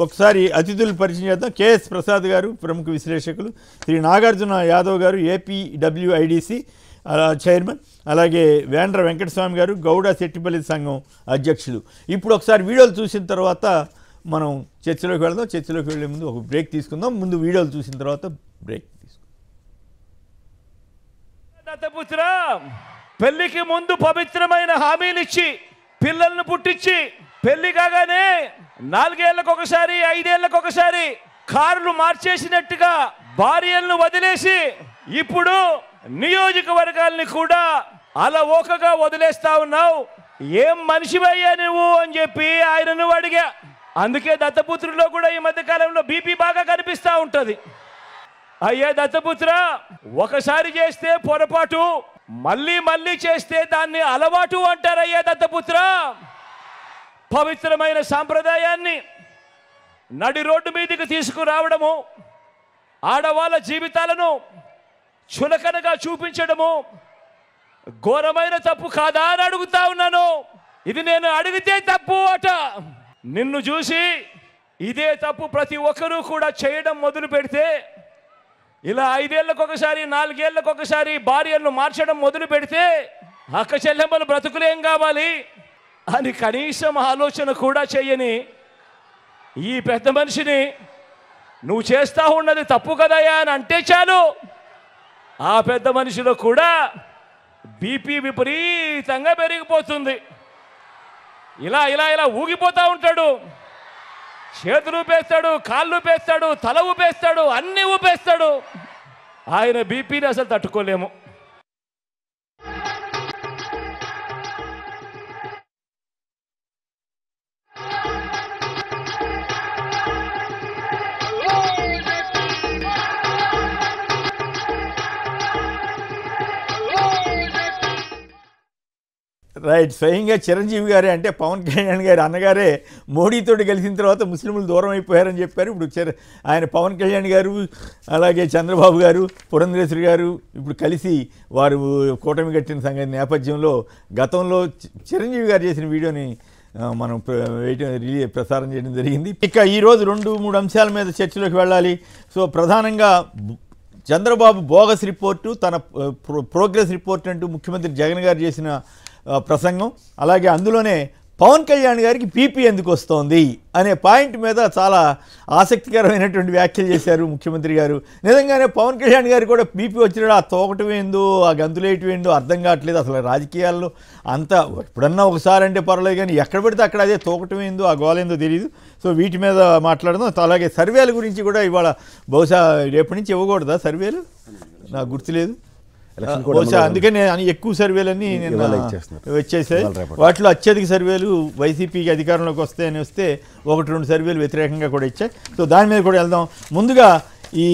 ఒకసారి అతిథులు పరిచయం చేద్దాం. కేఎస్ ప్రసాద్ గారు ప్రముఖ విశ్లేషకులు, శ్రీ నాగార్జున యాదవ్ గారు ఏపీడబ్ల్యూఐడిసి చైర్మన్, అలాగే వేండ్ర వెంకటస్వామి గారు గౌడ శెట్టిపల్లి సంఘం అధ్యక్షులు. ఇప్పుడు ఒకసారి వీడియోలు చూసిన తర్వాత మనం చర్చలోకి వెళ్దాం. చర్చలోకి వెళ్ళే ముందు ఒక బ్రేక్ తీసుకుందాం. ముందు వీడియోలు చూసిన తర్వాత బ్రేక్ తీసుకుందాం. దత్తపుత్ర పెళ్లికి ముందు పవిత్రమైన హామీలు ఇచ్చి పిల్లలను పుట్టించి పెళ్లి కాగానే 4 ఏళ్లకు ఒకసారి 5 ఏళ్లకు ఒకసారి కార్లు మార్చేసినట్టుగా భార్యలను వదిలేసి ఇప్పుడు నియోజకవర్గాల్ని కూడా అలవోకగా వదిలేస్తా ఉన్నావు. ఏం మనిషివయ్యా నువ్వు అని చెప్పి ఆయనను అడిగా. అందుకే దత్తపుత్రుల్లో కూడా ఈ మధ్య కాలంలో బీపీ బాగా కనిపిస్తూ ఉంటుంది. అయ్యా దత్తపుత్ర, ఒకసారి చేస్తే పొరపాటు, మళ్ళీ మళ్ళీ చేస్తే దాన్ని అలవాటు అంటారయ్యా దత్తపుత్ర. పవిత్రమైన సాంప్రదాయాన్ని నడి రోడ్డు మీదకి తీసుకురావడము, ఆడవాళ్ళ జీవితాలను చులకనగా చూపించడము ఘోరమైన తప్పు కాదా అని అడుగుతా ఉన్నాను. ఇది నేను అడిగితే తప్పు అట. నిన్ను చూసి ఇదే తప్పు ప్రతి ఒక్కరూ కూడా చేయడం మొదలు పెడితే, ఇలా 5 ఏళ్లకు ఒకసారి 4 ఏళ్లకు ఒకసారి భార్యలను మార్చడం మొదలు పెడితే అక్క చెల్లెమ్మలు బ్రతుకులేం కావాలి అని కనీసం ఆలోచన కూడా చేయని ఈ పెద్ద మనిషిని నువ్వు చేస్తా ఉన్నది తప్పు కదయ్యా అని అంటే చాలు, ఆ పెద్ద మనిషిలో కూడా బీపీ విపరీతంగా పెరిగిపోతుంది. ఇలా ఇలా ఇలా ఊగిపోతూ ఉంటాడు. చేతులు ఊపేస్తాడు, కాళ్ళు ఊపేస్తాడు, తల ఊపేస్తాడు, అన్నీ ఊపేస్తాడు. ఆయన బీపీని అసలు తట్టుకోలేము. రైట్. స్వయంగా చిరంజీవి గారే, అంటే పవన్ కళ్యాణ్ గారి అన్నగారే మోడీతోటి కలిసిన తర్వాత ముస్లింలు దూరం అయిపోయారని చెప్పారు. ఇప్పుడు ఆయన పవన్ కళ్యాణ్ గారు, అలాగే చంద్రబాబు గారు, పురంధరేశ్వరి గారు ఇప్పుడు కలిసి వారు కూటమి కట్టిన సంగతి నేపథ్యంలో గతంలో చిరంజీవి గారు చేసిన వీడియోని మనం ప్రసారం చేయడం జరిగింది. ఇక ఈరోజు 2-3 అంశాల మీద చర్చలోకి వెళ్ళాలి. సో ప్రధానంగా చంద్రబాబు బోగస్ రిపోర్టు, తన ప్రోగ్రెస్ రిపోర్ట్ అంటూ ముఖ్యమంత్రి జగన్ గారు చేసిన ప్రసంగం, అలాగే అందులోనే పవన్ కళ్యాణ్ గారికి బీపీ ఎందుకు వస్తోంది అనే పాయింట్ మీద చాలా ఆసక్తికరమైనటువంటి వ్యాఖ్యలు చేశారు ముఖ్యమంత్రి గారు. నిజంగానే పవన్ కళ్యాణ్ గారు కూడా బీపీ వచ్చినాడు, ఆ తోకటం ఏందో ఆ గంతులేయటం ఏందో అర్థం కావట్లేదు. అసలు రాజకీయాల్లో అంతా ఎప్పుడన్నా ఒకసారి అంటే పర్వాలేదు, కానీ ఎక్కడ పెడితే అక్కడ అదే తోకటం ఏందో ఆ గోలేందో తెలియదు. సో వీటి మీద మాట్లాడదాం. అలాగే సర్వేల గురించి కూడా ఇవాళ బహుశా రేపటి నుంచి ఇవ్వకూడదా సర్వేలు, నాకు గుర్తులేదు. బహుశా అందుకని ఎక్కువ సర్వేలన్నీ వచ్చేసాయి. వాటిలో అత్యధిక సర్వేలు వైసీపీకి అధికారంలోకి వస్తాయని వస్తే 1-2 సర్వేలు వ్యతిరేకంగా కూడా ఇచ్చాయి. సో దాని మీద కూడా వెళ్దాం. ముందుగా ఈ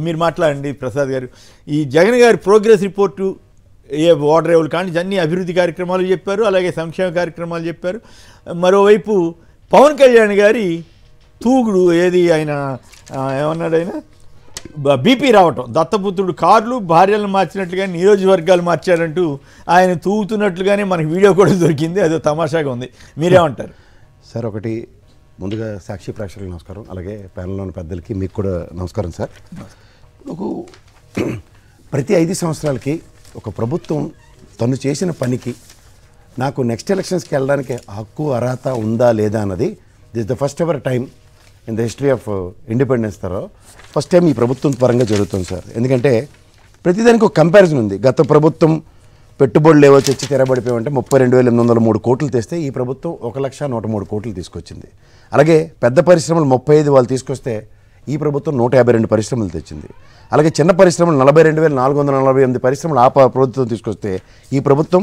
మీరు మాట్లాడండి ప్రసాద్ గారు. ఈ జగన్ గారి ప్రోగ్రెస్ రిపోర్టు, వాటర్ లెవెల్ కానీ అన్ని అభివృద్ధి కార్యక్రమాలు చెప్పారు, అలాగే సంక్షేమ కార్యక్రమాలు చెప్పారు. మరోవైపు పవన్ కళ్యాణ్ గారి తూగుడు ఏది, ఆయన ఏమన్నాడు, ఆయన బీపీ రావటం, దత్తపుత్రుడు కార్లు భార్యలను మార్చినట్లుగా నియోజకవర్గాలు మార్చారంటూ ఆయన తూగుతున్నట్లుగానే మనకి వీడియో కూడా దొరికింది. అదో తమాషాగా ఉంది. మీరేమంటారు సార్? ఒకటి ముందుగా సాక్షి ప్రేక్షకులకు నమస్కారం, అలాగే ప్యానెల్లోని పెద్దలకి మీకు కూడా నమస్కారం సార్. ప్రతి 5 సంవత్సరాలకి ఒక ప్రభుత్వం తను చేసిన పనికి నాకు నెక్స్ట్ ఎలక్షన్స్కి వెళ్ళడానికి హక్కు అర్హత ఉందా లేదా అన్నది this the first ever time in the history of independence తర్వాత ఫస్ట్ టైం ఈ ప్రభుత్వం పరంగా జరుగుతుంది సార్. ఎందుకంటే ప్రతిదానికి ఒక కంపారిజన్ ఉంది. గత ప్రభుత్వం పెట్టుబడులు ఏవో తెచ్చి తెరబడిపోయామంటే 32,803 కోట్లు తెస్తే ఈ ప్రభుత్వం 1,103 కోట్లు తీసుకొచ్చింది. అలాగే పెద్ద పరిశ్రమలు 35 వాళ్ళు తీసుకొస్తే ఈ ప్రభుత్వం 152 పరిశ్రమలు తెచ్చింది. అలాగే చిన్న పరిశ్రమలు 42,448 పరిశ్రమలు ఆ ప్రభుత్వం తీసుకొస్తే ఈ ప్రభుత్వం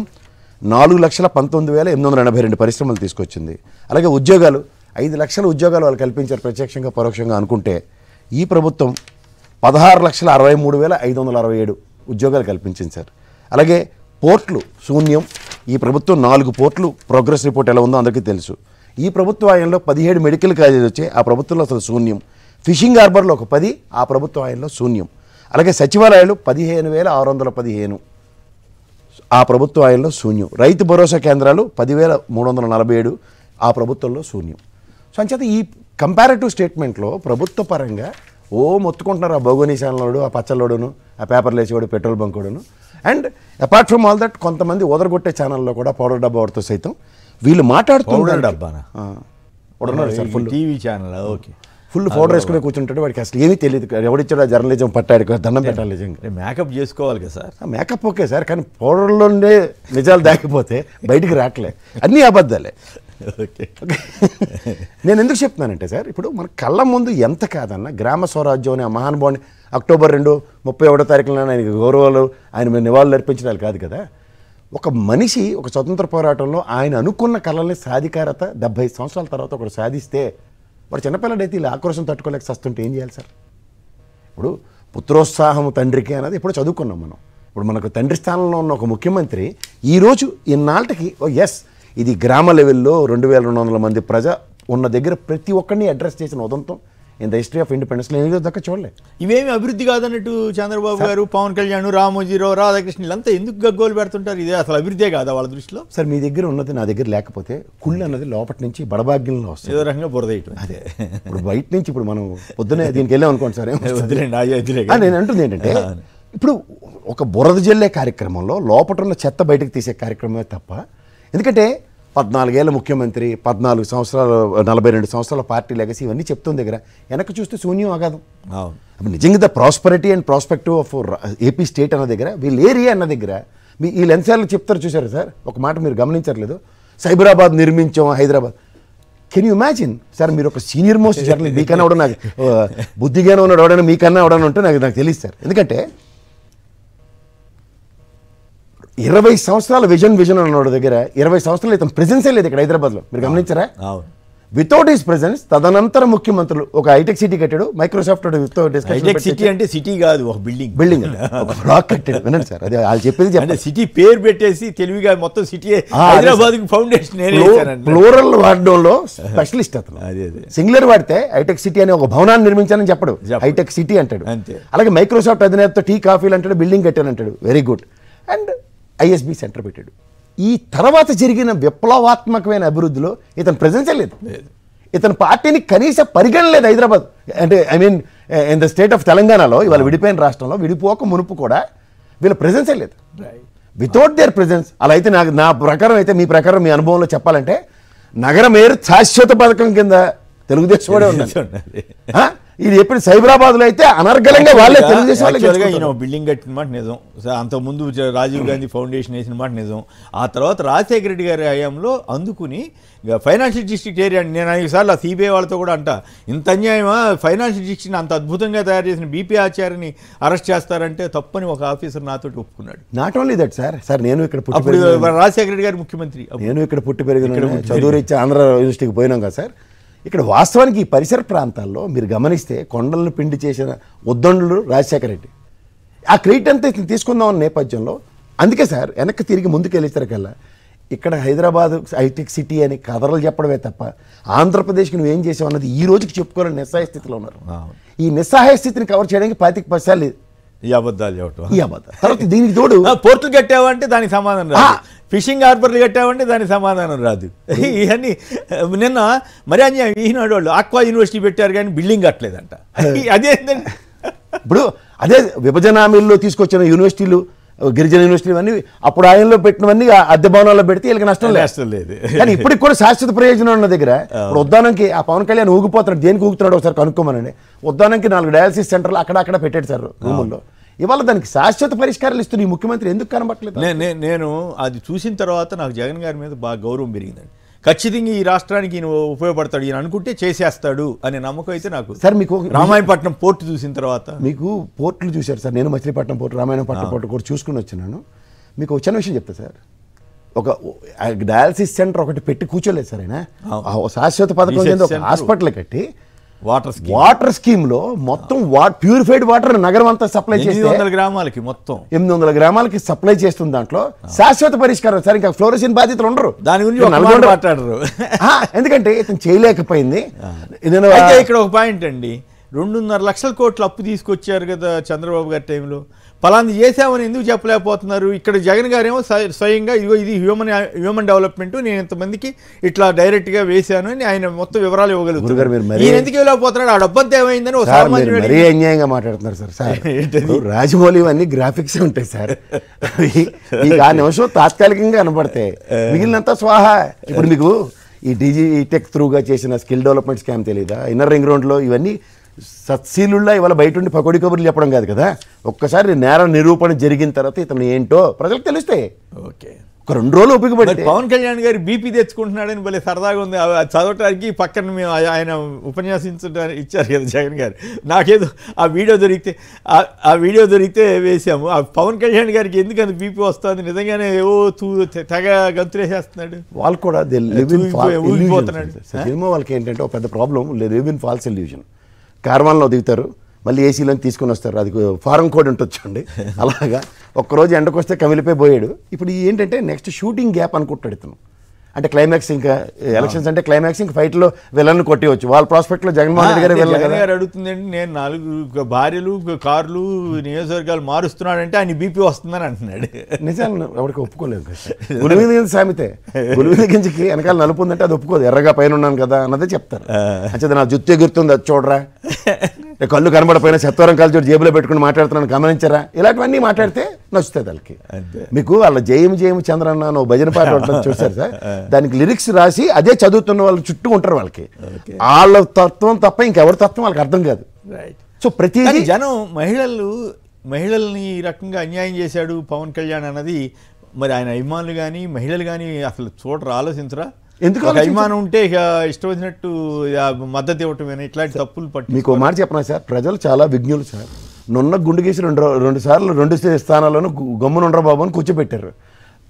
4,19,882 పరిశ్రమలు తీసుకొచ్చింది. అలాగే ఉద్యోగాలు 5 లక్షల ఉద్యోగాలు వాళ్ళు కల్పించారు ప్రత్యక్షంగా పరోక్షంగా అనుకుంటే ఈ ప్రభుత్వం 16,63,567 ఉద్యోగాలు కల్పించింది సార్. అలాగే పోర్ట్లు శూన్యం. ఈ ప్రభుత్వం 4 పోర్ట్లు ప్రోగ్రెస్ రిపోర్ట్ ఎలా ఉందో అందరికీ తెలుసు. ఈ ప్రభుత్వ ఆయంలో 17 మెడికల్ కాలేజీలు వచ్చాయి, ఆ ప్రభుత్వంలో అసలు శూన్యం. ఫిషింగ్ హార్బర్లో ఒక 10, ఆ ప్రభుత్వ ఆయంలో శూన్యం. అలాగే సచివాలయాలు 15,615, ఆ ప్రభుత్వ ఆయంలో శూన్యం. రైతు భరోసా కేంద్రాలు 10,347, ఆ ప్రభుత్వంలో శూన్యం. సో అంచేత ఈ కంపారిటివ్ స్టేట్మెంట్లో ప్రభుత్వ పరంగా మొత్తుకుంటున్నారు ఆ భౌగోళీశాలలోడు, ఆ పచ్చలోడును, ఆ పేపర్లు వేసేవాడు, పెట్రోల్ బంకోడును. And apart from all that కొంతమంది ఓదరగొట్టే ఛానల్లో కూడా పౌడర్ డబ్బా వాడితో సైతం వీళ్ళు మాట్లాడుతున్నారు. డబ్బానా sir full TV channel, okay, full powder వేసుకుని కూర్చుంటాడు. వాడికి అసలు ఏమీ తెలియదు. ఎవడిచ్చాడు ఆ జర్నలిజం పట్టాడు, దండం పెట్టాలి నిజంగా. మేకప్ చేసుకోవాలి కదా సార్. మేకప్ ఓకే సార్, కానీ పౌడర్లోనే నిజాలు దాకిపోతే బయటికి రావట్లే, అన్నీ అబద్ధాలే. ఓకే, నేను ఎందుకు చెప్తున్నానంటే సార్, ఇప్పుడు మన కళ్ళ ముందు ఎంత కాదన్నా గ్రామ స్వరాజ్యం అనే మహానుభావుని October 2, 31 ఆయన గౌరవాలు, ఆయన మీద నివాళులు అర్పించడాలు కాదు కదా. ఒక మనిషి ఒక స్వతంత్ర పోరాటంలో ఆయన అనుకున్న కళల్ని సాధికారత 75 సంవత్సరాల తర్వాత ఒకటి సాధిస్తే వాడు చిన్నపిల్లడైతే ఇలా ఆక్రోశం తట్టుకోలేక సస్తుంటే ఏం చేయాలి సార్? ఇప్పుడు పుత్రోత్సాహం తండ్రికి అన్నది ఇప్పుడు చదువుకున్నాం మనం. ఇప్పుడు మనకు తండ్రి స్థానంలో ఉన్న ఒక ముఖ్యమంత్రి ఈరోజు ఇన్నాళ్ళకి ఎస్ ఇది గ్రామ లెవెల్లో 2200 మంది ప్రజ ఉన్న దగ్గర ప్రతి ఒక్కరిని అడ్రస్ చేసిన ఉదంతం in the history of independence నేను ఈరోజు దాకా చూడలే. ఇవేమి అభివృద్ధి కాదన్నట్టు చంద్రబాబు గారు, పవన్ కళ్యాణ్, రామోజీరావు, రాధాకృష్ణ వీళ్ళంతా ఎందుకు గగ్గోలు పెడుతుంటారు? ఇదే అసలు అభివృద్ధే కాదా వాళ్ళ దృష్టిలో? సార్ మీ దగ్గర ఉన్నది నా దగ్గర లేకపోతే కుళ్ళు అన్నది లోపటి నుంచి బడభాగ్యంలో వస్తుంది, ఏదో రకంగా బురదేయటం. అదే ఇప్పుడు బయట నుంచి ఇప్పుడు మనం పొద్దునే దీనికి వెళ్ళాం అనుకోండి సార్, నేను అంటుంది ఏంటంటే ఇప్పుడు ఒక బురద జల్లే కార్యక్రమంలో లోపట ఉన్న చెత్త బయటకు తీసే కార్యక్రమమే తప్ప, ఎందుకంటే 14 ఏళ్ళ ముఖ్యమంత్రి, 14 సంవత్సరాలు, 42 సంవత్సరాల పార్టీ లెగసీ ఇవన్నీ చెప్తుంది దగ్గర వెనక్కి చూస్తే శూన్యం అగాధం. నిజంగా the prosperity and prospective of AP state అన్న దగ్గర, వీళ్ళు ఏరియా అన్న దగ్గర ఈ లెన్సార్లు చెప్తారు చూసారు సార్. ఒక మాట మీరు గమనించట్లేదు, సైబరాబాద్ నిర్మించాం Hyderabad. Can you imagine sir, మీరు ఒక సీనియర్ మోస్ట్ జర్నలిస్ట్, మీకన్నా కూడా నాకు బుద్ధిగానే ఉన్నాడు ఎవడైనా, మీకన్నా ఎవడన్నా ఉంటే నాకు తెలియదు సార్. ఎందుకంటే 20 సంవత్సరాల విజన్ అన్నోడి దగ్గర 20 సంవత్సరాలు ఇతను ప్రెజెన్సే లేదు ఇక్కడ హైదరాబాద్లో. మీరు గమనించారా? వితౌట్ హిస్ ప్రెజెన్స్ తదనంతర ముఖ్యమంత్రులు ఒక హైటెక్ సిటీ కట్టాడు, మైక్రోసాఫ్ట్ హైటెక్ సిటీ అంటే సిటీ కాదు, ఒక బిల్డింగ్ ఒక బ్లాక్ కట్టాడు. వినండి సార్, అదే వాళ్ళు చెప్పేది. అంటే సిటీ పేరు పెట్టేసి తెలివిగా మొత్తం సిటీ హైదరాబాద్ ఫౌండేషన్ ప్లూరల్ వాడడంలో స్పెషలిస్ట్ అతను. సింగులర్ వాడితే హైటెక్ సిటీ అనే ఒక భవనాన్ని నిర్మించానని చెప్పడు, హైటెక్ సిటీ అంటాడు. అలాగే మైక్రోసాఫ్ట్ అధినేతతో టీ కాఫీలు అంటాడు, బిల్డింగ్ కట్టానంటాడు, very good. And ISB centre పెట్టాడు. ఈ తర్వాత జరిగిన విప్లవాత్మకమైన అభివృద్ధిలో ఇతని ప్రెజెన్సే లేదు. ఇతని పార్టీని కనీస పరిగణలేదు హైదరాబాద్, అంటే I mean in the state of తెలంగాణలో ఇవాళ విడిపోయిన రాష్ట్రంలో విడిపోక మునుపు కూడా వీళ్ళ ప్రెజెన్సే లేదు. వితౌట్ దేర్ ప్రెజెన్స్ అలా అయితే నా ప్రకారం అయితే, మీ ప్రకారం మీ అనుభవంలో చెప్పాలంటే నగర మేయర్ శాశ్వత పథకం కింద తెలుగుదేశం వాడే ఉన్నది. ఇది ఎప్పుడు సైబరాబాద్లో అయితే అనర్గళంగా వాళ్ళే తెలుగుదేశం బిల్డింగ్ కట్టిన మాట నిజం. అంతకుముందు రాజీవ్ గాంధీ ఫౌండేషన్ వేసిన మాట నిజం. ఆ తర్వాత రాజశేఖర రెడ్డి గారి హయాంలో అందుకుని ఫైనాన్షియల్ డిస్ట్రిక్ట్ ఏరియా, నేను 5 సార్లు ఆ సిబిఐ వాళ్ళతో కూడా అంట, ఇంత అన్యాయమా, ఫైనాన్షియల్ డిస్ట్రిక్ట్ని అంత అద్భుతంగా తయారు చేసిన బీపీ ఆచార్యని అరెస్ట్ చేస్తారంటే తప్పని ఒక ఆఫీసర్ నాతో ఒప్పుకున్నాడు. నాట్ ఓన్లీ దట్ సార్, నేను ఇక్కడ రాజశేఖర రెడ్డి గారి ముఖ్యమంత్రి, నేను ఇక్కడ పుట్టి పెరిగిన చదువు రీత్యా ఆంధ్ర యూనివర్సిటీకి పోయినాం కదా సార్. ఇక్కడ వాస్తవానికి ఈ పరిసర ప్రాంతాల్లో మీరు గమనిస్తే కొండలను పిండి చేసిన ఉద్దండులు రాజశేఖర రెడ్డి. ఆ క్రెడిట్ అంతా తీసుకుందాం అన్న నేపథ్యంలో అందుకే సార్ వెనక్కి తిరిగి ముందుకు వెళ్ళేసరికల్లా ఇక్కడ హైదరాబాద్ హైటెక్ సిటీ అని కథలు చెప్పడమే తప్ప ఆంధ్రప్రదేశ్కి నువ్వేం చేసావు అన్నది ఈ రోజుకి చెప్పుకోవాలని నిస్సహాయ స్థితిలో ఉన్నారు. ఈ నిస్సహాయ స్థితిని కవర్ చేయడానికి 25 సార్లు ఈ అబద్ధాలు చెప్పడం, ఈ అబద్ధాలు. తర్వాత దీనికి తోడు పోర్టులు కట్టావంటే దానికి సమాధానం రాదు, ఫిషింగ్ హార్బర్లు కట్టావంటే దానికి సమాధానం రాదు. ఇవన్నీ నిన్న మరి ఈనాడు వాళ్ళు ఆక్వా యూనివర్సిటీ పెట్టారు కానీ బిల్డింగ్ కట్టలేదంట. అదేంటండి? ఇప్పుడు అదే విభజన హామీల్లో తీసుకొచ్చిన యూనివర్సిటీలు, గిరిజన యూనివర్సిటీలు అన్నీ అప్పుడు ఆయనలో పెట్టినవన్నీ అద్దె భవనాల్లో పెడితే వీళ్ళకి నష్టం లేదు. కానీ ఇప్పటికి కూడా శాశ్వత ప్రయోజనం ఉన్న దగ్గర ఇప్పుడు ఉద్దానంకి ఆ పవన్ కళ్యాణ్ ఊగిపోతున్నాడు, దేనికి ఊగుతున్నాడు ఒకసారి కనుక్కోమనండి. ఉద్దానంకి 4 డయాలసిస్ సెంటర్లు అక్కడ పెట్టాడు సార్ రూముల్లో. ఇవాళ దానికి శాశ్వత పరిష్కారాలు ఇస్తున్న ఈ ముఖ్యమంత్రి ఎందుకు కనబట్టలేదు? నేను అది చూసిన తర్వాత నాకు జగన్ గారి మీద బాగా గౌరవం పెరిగిందండి. ఖచ్చితంగా ఈ రాష్ట్రానికి ఈయన ఉపయోగపడతాడు, ఈయన అనుకుంటే చేసేస్తాడు అనే నమ్మకం అయితే నాకు. సార్ మీకు రామాయణపట్నం పోర్టు చూసిన తర్వాత, మీకు పోర్టులు చూశారు సార్, నేను మచిలీపట్నం పోర్టు, రామాయణపట్నం పోర్టు కూడా చూసుకుని వచ్చినాను. మీకు చిన్న విషయం చెప్తా సార్, ఒక డయాలసిస్ సెంటర్ ఒకటి పెట్టి కూర్చోలేదు సార్ ఆయన. శాశ్వత పథకం కింద ఒక హాస్పిటల్ కట్టి వాటర్ స్కీమ్ లో మొత్తం ప్యూరిఫైడ్ వాటర్ నగరం అంతా సప్లై చేసి 800 గ్రామాలకి మొత్తం 800 గ్రామాలకి సప్లై చేస్తుంది. దాంట్లో శాశ్వత పరిష్కారం సార్, ఇంకా ఫ్లోరసిన్ బాధితులు ఉండరు, దాని గురించి మాట్లాడరు. ఎందుకంటే ఇతను చేయలేకపోయింది. ఇక్కడ ఒక పాయింట్ అండి, 2.5 లక్షల కోట్లు అప్పు తీసుకొచ్చారు కదా చంద్రబాబు గారి టైంలో. పలాంది చేసామని ఎందుకు చెప్పలేకపోతున్నారు? ఇక్కడ జగన్ గారేమో స్వయంగా ఇదిగో ఇది హ్యూమన్ డెవలప్మెంట్, నేను ఇంతమందికి ఇట్లా డైరెక్ట్గా వేశాను అని ఆయన మొత్తం వివరాలు ఇవ్వగలుగుతారు. ఈయన ఎందుకు ఇవ్వలేకపోతున్నాడు? ఆ డబ్బంతా ఏమైందని మరీ అన్యాయంగా మాట్లాడుతున్నారు సార్. రాజమౌళి అన్ని గ్రాఫిక్స్ ఉంటాయి సార్, మీకు ఆ నిమిషం తాత్కాలికంగా కనబడతాయి, మిగిలినంతా స్వాహా. ఇప్పుడు మీకు ఈ టెక్ త్రూగా చేసిన స్కిల్ డెవలప్మెంట్ స్కామ్ తెలీదా? ఇన్నర్ రింగ్ రోడ్లో ఇవన్నీ సత్శీలుళ్ళ ఇవాళ బయట ఉండి పకోడీ కబుర్లు చెప్పడం కాదు కదా. ఒక్కసారి నేర నిరూపణ జరిగిన తర్వాత ఇతను ఏంటో ప్రజలకు తెలుస్తాయి. ఓకే, ఒక 2 రోజులు ఉపయోగపడి పవన్ కళ్యాణ్ గారు బీపీ తెచ్చుకుంటున్నాడని భలే సరదాగా ఉంది. చదవటానికి పక్కన మేము ఆయన ఉపన్యాసించడానికి ఇచ్చారు కదా జగన్ గారు. నాకేదో ఆ వీడియో దొరికితే వేసాము. ఆ పవన్ కళ్యాణ్ గారికి ఎందుకంత బీపీ వస్తుంది, నిజంగానే ఏవో తెగ గంతులేసేస్తున్నాడు. వాళ్ళు కూడా సినిమా వాళ్ళకి ఏంటంటే ఒక పెద్ద problem, live in false illusion. కార్వాన్లో దిగుతారు, మళ్ళీ ఏసీలో తీసుకొని వస్తారు, అది ఫారం కోడ్ ఉంటుందండి. అలాగా ఒక్కరోజు ఎండకు వస్తే కమిలిపోయి పోయాడు. ఇప్పుడు ఏంటంటే నెక్స్ట్ షూటింగ్ గ్యాప్ అనుకుంటాడు ఇతను. అంటే క్లైమాక్స్, ఇంకా ఎలక్షన్స్ అంటే క్లైమాక్స్, ఇంకా ఫైట్లో విలన్ కొట్టేవచ్చు. వాళ్ళ ప్రాస్పెక్ట్లో జగన్మోహన్ రెడ్డి గారు అడుగుతుందండి, నేను 4 భార్యలు కార్లు నియోజకవర్గాలు మారుస్తున్నాడంటే ఆయన బీపీ వస్తుందని అంటున్నాడు. నిజాలు ఎవరికి ఒప్పుకోలేదు. గులివింద గింజ సామెతే, గులివింద గింజకి వెనకాల నలుపు ఉందంటే అది ఒప్పుకోదు, ఎర్రగా పైన ఉన్నాను కదా అన్నదే చెప్తారు. అంటే నా జుత్తు ఎగురుతుంది అది చూడరా, కళ్ళు కనబడపోయినా సత్వరం కాలు చోటు జేబులో పెట్టుకుని మాట్లాడుతున్నాను గమనించరా, ఇలాంటివన్నీ మాట్లాడితే నచ్చుతుంది వాళ్ళకి. మీకు వాళ్ళ జయము చంద్రన్న భజన పాట ఉంటుంది చూస్తారు సార్, దానికి లిరిక్స్ రాసి అదే చదువుతున్న వాళ్ళు చుట్టూ ఉంటారు. వాళ్ళకి వాళ్ళ తత్వం తప్ప ఇంకెవరి తత్వం వాళ్ళకి అర్థం కాదు. సో ప్రతి జనం మహిళల్ని ఈ రకంగా అన్యాయం చేశాడు పవన్ కళ్యాణ్ అన్నది మరి ఆయన అభిమానులు కానీ మహిళలు కానీ అసలు చూడరు, ఆలోచించరా? ఎందుకు అభిమానం ఉంటే ఇక ఇష్టం వచ్చినట్టు మద్దతు ఇవ్వటం ఇట్లాంటి తప్పులు పట్టు. మీకు మాట చెప్పనా సార్, ప్రజలు చాలా విజ్ఞులు సార్. నున్న గుండు గీసి 2 సార్లు 2 స్థానాల్లోనూ గమ్మునుండ్రా బాబు అని కూర్చోబెట్టారు.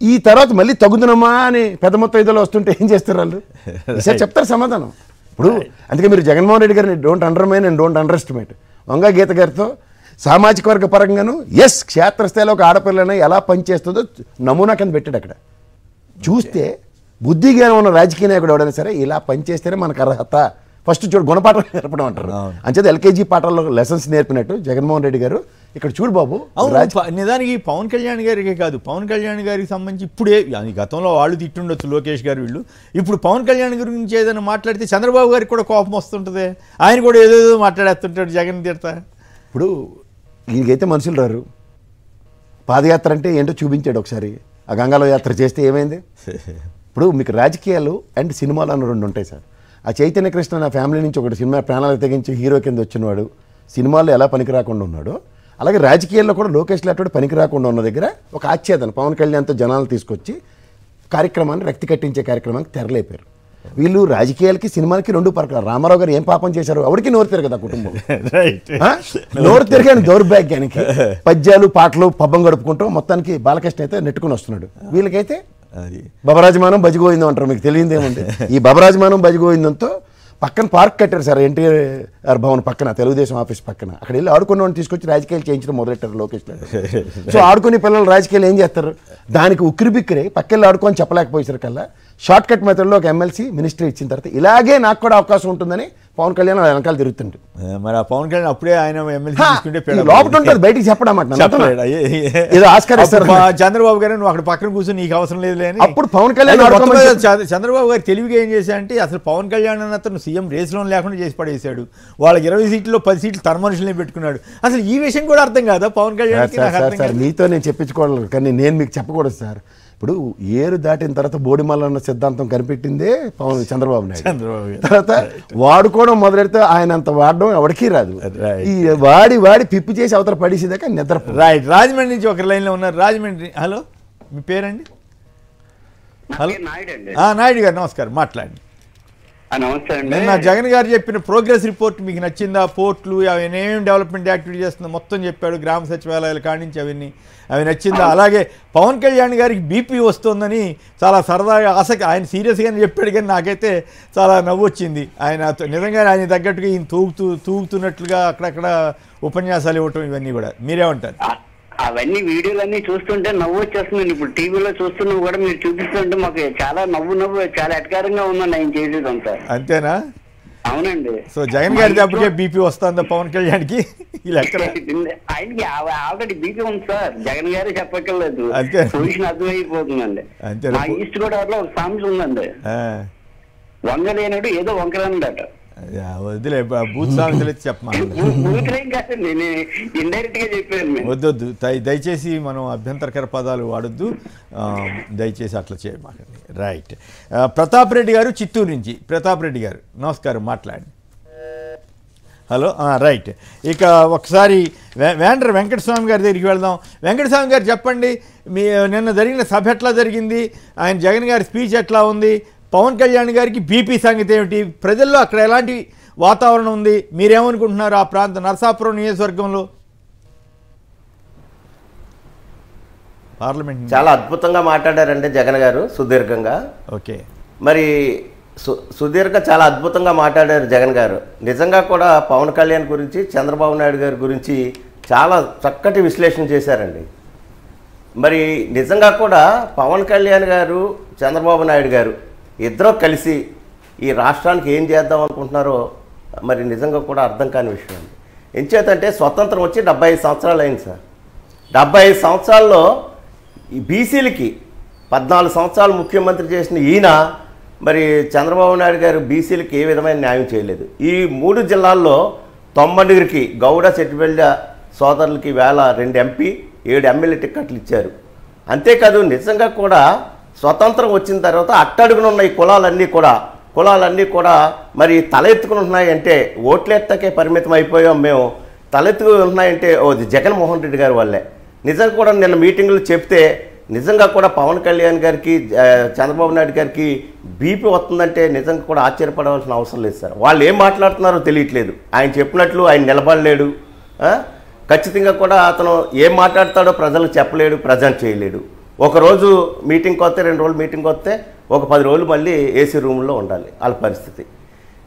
ఈ తర్వాత మళ్ళీ తగుదనమా అని పెద్ద మొత్తం ఇదిలో వస్తుంటే ఏం చేస్తారు వాళ్ళు? సార్ చెప్తారు సమాధానం. ఇప్పుడు అందుకే మీరు జగన్మోహన్ రెడ్డి గారిని don't undermine and don't underestimate. Vanga Geetha గారితో సామాజిక వర్గ పరంగాను క్షేత్రస్థాయిలో ఒక ఆడపిల్లని ఎలా పనిచేస్తుందో నమూనా కింద పెట్టాడు. అక్కడ చూస్తే బుద్ధిగా ఉన్న రాజకీయ నాయకుడు ఎవడైనా సరే ఇలా పనిచేస్తేనే మనకు అర్హత. ఫస్ట్ చూడు గుణపాఠం నేర్పడం అంటారు, అంచేత ఎల్కేజీ పాఠాల్లో లెసన్స్ నేర్పినట్టు జగన్మోహన్ రెడ్డి గారు ఇక్కడ చూడు బాబు. నిజానికి పవన్ కళ్యాణ్ గారికి కాదు, పవన్ కళ్యాణ్ గారికి సంబంధించి ఇప్పుడే గతంలో వాళ్ళు తిట్టుండొచ్చు లోకేష్ గారు వీళ్ళు, ఇప్పుడు పవన్ కళ్యాణ్ గురించి ఏదైనా మాట్లాడితే చంద్రబాబు గారికి కూడా కోపం వస్తుంటుంది, ఆయన కూడా ఏదేదో మాట్లాడేస్తుంటాడు జగన్ తిడతా. ఇప్పుడు ఈయనకైతే మనుషులు రారు. పాదయాత్ర అంటే ఏంటో చూపించాడు ఒకసారి, ఆ గంగాలో యాత్ర చేస్తే ఏమైంది? ఇప్పుడు మీకు రాజకీయాలు అండ్ సినిమాలు అన్న 2 ఉంటాయి సార్. ఆ చైతన్య కృష్ణ నా ఫ్యామిలీ నుంచి ఒకటి సినిమా ప్రాణాలకు తెగించి హీరో కింద వచ్చినవాడు, సినిమాల్లో ఎలా పనికి రాకుండా ఉన్నాడు, అలాగే రాజకీయాల్లో కూడా లోకేష్ లాంటి పనికి రాకుండా ఉన్న దగ్గర ఒక ఆచ్ఛేదన పవన్ కళ్యాణ్తో జనాలు తీసుకొచ్చి కార్యక్రమాన్ని రక్తి కట్టించే కార్యక్రమానికి తెరలేపారు. వీళ్ళు రాజకీయాలకి సినిమాలకి 2 పరకలు. రామారావు గారు ఏం పాపం చేశారు? ఎవరికి నోరు తిరగదు ఆ కుటుంబం. నోరు తిరగని దౌర్భాగ్యానికి పద్యాలు పాటలు పబ్బం గడుపుకుంటూ మొత్తానికి బాలకృష్ణ అయితే నెట్టుకుని వస్తున్నాడు. వీళ్ళకైతే బబరాజమానం బజిగోవిందం అంటారు, మీకు తెలియదు ఏముంది. ఈ బబరాజమానం బజిగోవిందంతో పక్కన పార్క్ కట్టారు సార్, ఎన్టీఆర్ భవన్ పక్కన, తెలుగుదేశం ఆఫీస్ పక్కన. అక్కడ వెళ్ళి ఆడుకున్న వాడిని తీసుకొచ్చి రాజకీయాలు చేయించడం మొదలెట్టారు లోకేష్ గారు. సో ఆడుకునే పిల్లలు రాజకీయాలు ఏం చేస్తారు? దానికి ఉక్కిరి బిక్కిరి పక్కెళ్ళి ఆడుకొని చెప్పలేకపోయేసరి కల్లా షార్ట్ కట్ మెథడ్లో ఒక ఎమ్మెల్సీ మినిస్ట్రీ ఇచ్చిన తర్వాత ఇలాగే నాకు కూడా అవకాశం ఉంటుందని పవన్ కళ్యాణ్ వెనకాల తిరుగుతుంటాడు. మరి ఆ పవన్ కళ్యాణ్ అప్పుడే ఆయన ఎమ్మెల్సీ లోపల ఉంటుంది, బయటికి చెప్పడం ఏదో ఆస్కార్ ఇస్తారు. చంద్రబాబు గారు నువ్వు అక్కడ పక్కన కూర్చొని నీకు అవసరం లేదు అని అప్పుడు పవన్ కళ్యాణ్ చంద్రబాబు గారు తెలివిగా ఏం చేశాడంటే అసలు పవన్ కళ్యాణ్ అన్న అతను సీఎం రేస్లో లేకుండా చేసి పడేశాడు. వాళ్ళకి 20 సీట్లలో 10 సీట్లు తన మనుషులనే పెట్టుకున్నాడు. అసలు ఈ విషయం కూడా అర్థం కాదా పవన్ కళ్యాణ్? మీతో నేను చెప్పించుకోవాలి కానీ నేను మీకు చెప్పకూడదు సార్. ఇప్పుడు ఏరు దాటిన తర్వాత బోడిమల్లన్న సిద్ధాంతం కనిపెట్టిందే చంద్రబాబు నాయుడు. తర్వాత వాడుకోవడం మొదలెడితే ఆయన అంత వాడడం ఎవరికీ రాదు. ఈ వాడి పిప్పి చేసి అవతల పడేసేదాకా నిద్ర. రైట్, రాజమండ్రి నుంచి ఒక లైన్లో ఉన్నారు. రాజమండ్రి, హలో మీ పేరండి? హలో నాయుడు గారు నమస్కారం, మాట్లాడండి. నిన్న జగన్ గారు చెప్పిన ప్రోగ్రెస్ రిపోర్ట్ మీకు నచ్చిందా? పోర్ట్లు అవన్నీ ఏమేమి డెవలప్మెంట్ యాక్టివిటీ చేస్తుందో మొత్తం చెప్పాడు, గ్రామ సచివాలయాలు కానించి అవి నచ్చిందా? అలాగే పవన్ కళ్యాణ్ గారికి బీపీ వస్తుందని చాలా సరదాగా ఆసక్తి, ఆయన సీరియస్గానే చెప్పాడు కానీ నాకైతే చాలా నవ్వు వచ్చింది. ఆయన నిజంగా ఆయన తగ్గట్టుగా ఈయన తూగుతున్నట్లుగా అక్కడక్కడ ఉపన్యాసాలు ఇవ్వటం ఇవన్నీ కూడా మీరేమంటారు? అవన్నీ వీడియోలన్నీ చూస్తుంటే నవ్వు వచ్చేస్తుందండి. ఇప్పుడు టీవీలో చూస్తున్నా కూడా మీరు చూపిస్తుంటే మాకు చాలా నవ్వు చాలా ఎటకారంగా ఉందండి ఆయన చేసేదంతా. అంతేనా? అవునండి. సో జగన్ గారి దెబ్బకే బీపీ వస్తుందా పవన్ కళ్యాణ్కి ఈ లెక్కన? ఆయనకి ఆల్రెడీ బీపీ ఉంది సార్, జగన్ గారే చెప్పక్కర్లేదు, అంతే. పొజిషన్ అర్థమైపోతుందండి. అంతే. మా ఈస్ట్ గోదావరిలో ఒక సామెత ఉందండి, వంగలేనుడు ఏదో వంకరానుడట. వద్దులే బూత్ సామెతలు చెప్పమా. ఊరికేం కాదండి, నేను ఇండైరెక్ట్ గా చెప్పాను. వద్దొద్దు, దయచేసి మనం అభ్యంతరకర పదాలు వాడొద్దు, దయచేసి అట్లా చేయమాకండి. రైట్. ప్రతాప్ రెడ్డి గారు చిత్తూరు నుంచి. ప్రతాప్ రెడ్డి గారు నమస్కారం, మాట్లాడండి. హలో. రైట్. ఇక ఒకసారి వెంకటస్వామి గారి దగ్గరికి వెళ్దాం. వెంకటస్వామి గారు చెప్పండి, మీ నిన్న జరిగిన సభ ఎట్లా జరిగింది, ఆయన జగన్ గారి స్పీచ్ ఎట్లా ఉంది, పవన్ కళ్యాణ్ గారికి బీపీ సంగతి ఏమిటి, ప్రజల్లో అక్కడ ఎలాంటి వాతావరణం ఉంది, మీరేమనుకుంటున్నారు ఆ ప్రాంత నరసాపురం నియోజకవర్గంలో? పార్లమెంట్ చాలా అద్భుతంగా మాట్లాడారండి జగన్ గారు, సుదీర్ఘంగా. ఓకే. మరి చాలా అద్భుతంగా మాట్లాడారు జగన్ గారు. నిజంగా కూడా పవన్ కళ్యాణ్ గురించి, చంద్రబాబు నాయుడు గారి గురించి చాలా చక్కటి విశ్లేషణ చేశారండి. మరి నిజంగా కూడా పవన్ కళ్యాణ్ గారు, చంద్రబాబు నాయుడు గారు ఇద్దరూ కలిసి ఈ రాష్ట్రానికి ఏం చేద్దాం అనుకుంటున్నారో మరి నిజంగా కూడా అర్థం కాని విషయం అండి. ఎంచేతంటే స్వతంత్రం వచ్చి 75 సంవత్సరాలు అయింది సార్. 75 సంవత్సరాల్లో ఈ బీసీలకి 14 సంవత్సరాలు ముఖ్యమంత్రి చేసిన ఈయన మరి చంద్రబాబు నాయుడు గారు బీసీలకి ఏ విధమైన న్యాయం చేయలేదు. ఈ 3 జిల్లాల్లో 90కి గౌడ సెట్టిబెల్డ సోదరులకి వేళ 2 ఎంపీ 7 ఎమ్మెల్యే టిక్కెట్లు ఇచ్చారు. అంతేకాదు నిజంగా కూడా స్వతంత్రం వచ్చిన తర్వాత అట్టడుగునున్న ఈ కులాలన్నీ కూడా మరి తలెత్తుకుని ఉన్నాయంటే ఓట్లెత్తకే పరిమితం అయిపోయాం మేము. తలెత్తుకుని ఉన్నాయంటే జగన్మోహన్ రెడ్డి గారి వల్లే. నిజంగా కూడా నిన్న మీటింగ్లు చెప్తే నిజంగా కూడా పవన్ కళ్యాణ్ గారికి, చంద్రబాబు నాయుడు గారికి బీపీ వస్తుందంటే నిజంగా కూడా ఆశ్చర్యపడవలసిన అవసరం లేదు సార్. వాళ్ళు ఏం మాట్లాడుతున్నారో తెలియట్లేదు. ఆయన చెప్పినట్లు ఆయన నిలబడలేడు. ఖచ్చితంగా కూడా అతను ఏం మాట్లాడతాడో ప్రజలకు చెప్పలేడు, ప్రజెంట్ చేయలేడు. ఒకరోజు మీటింగ్కి వస్తే, 2 రోజులు మీటింగ్కి వస్తే, ఒక 10 రోజులు మళ్ళీ ఏసీ రూమ్లో ఉండాలి వాళ్ళ పరిస్థితి.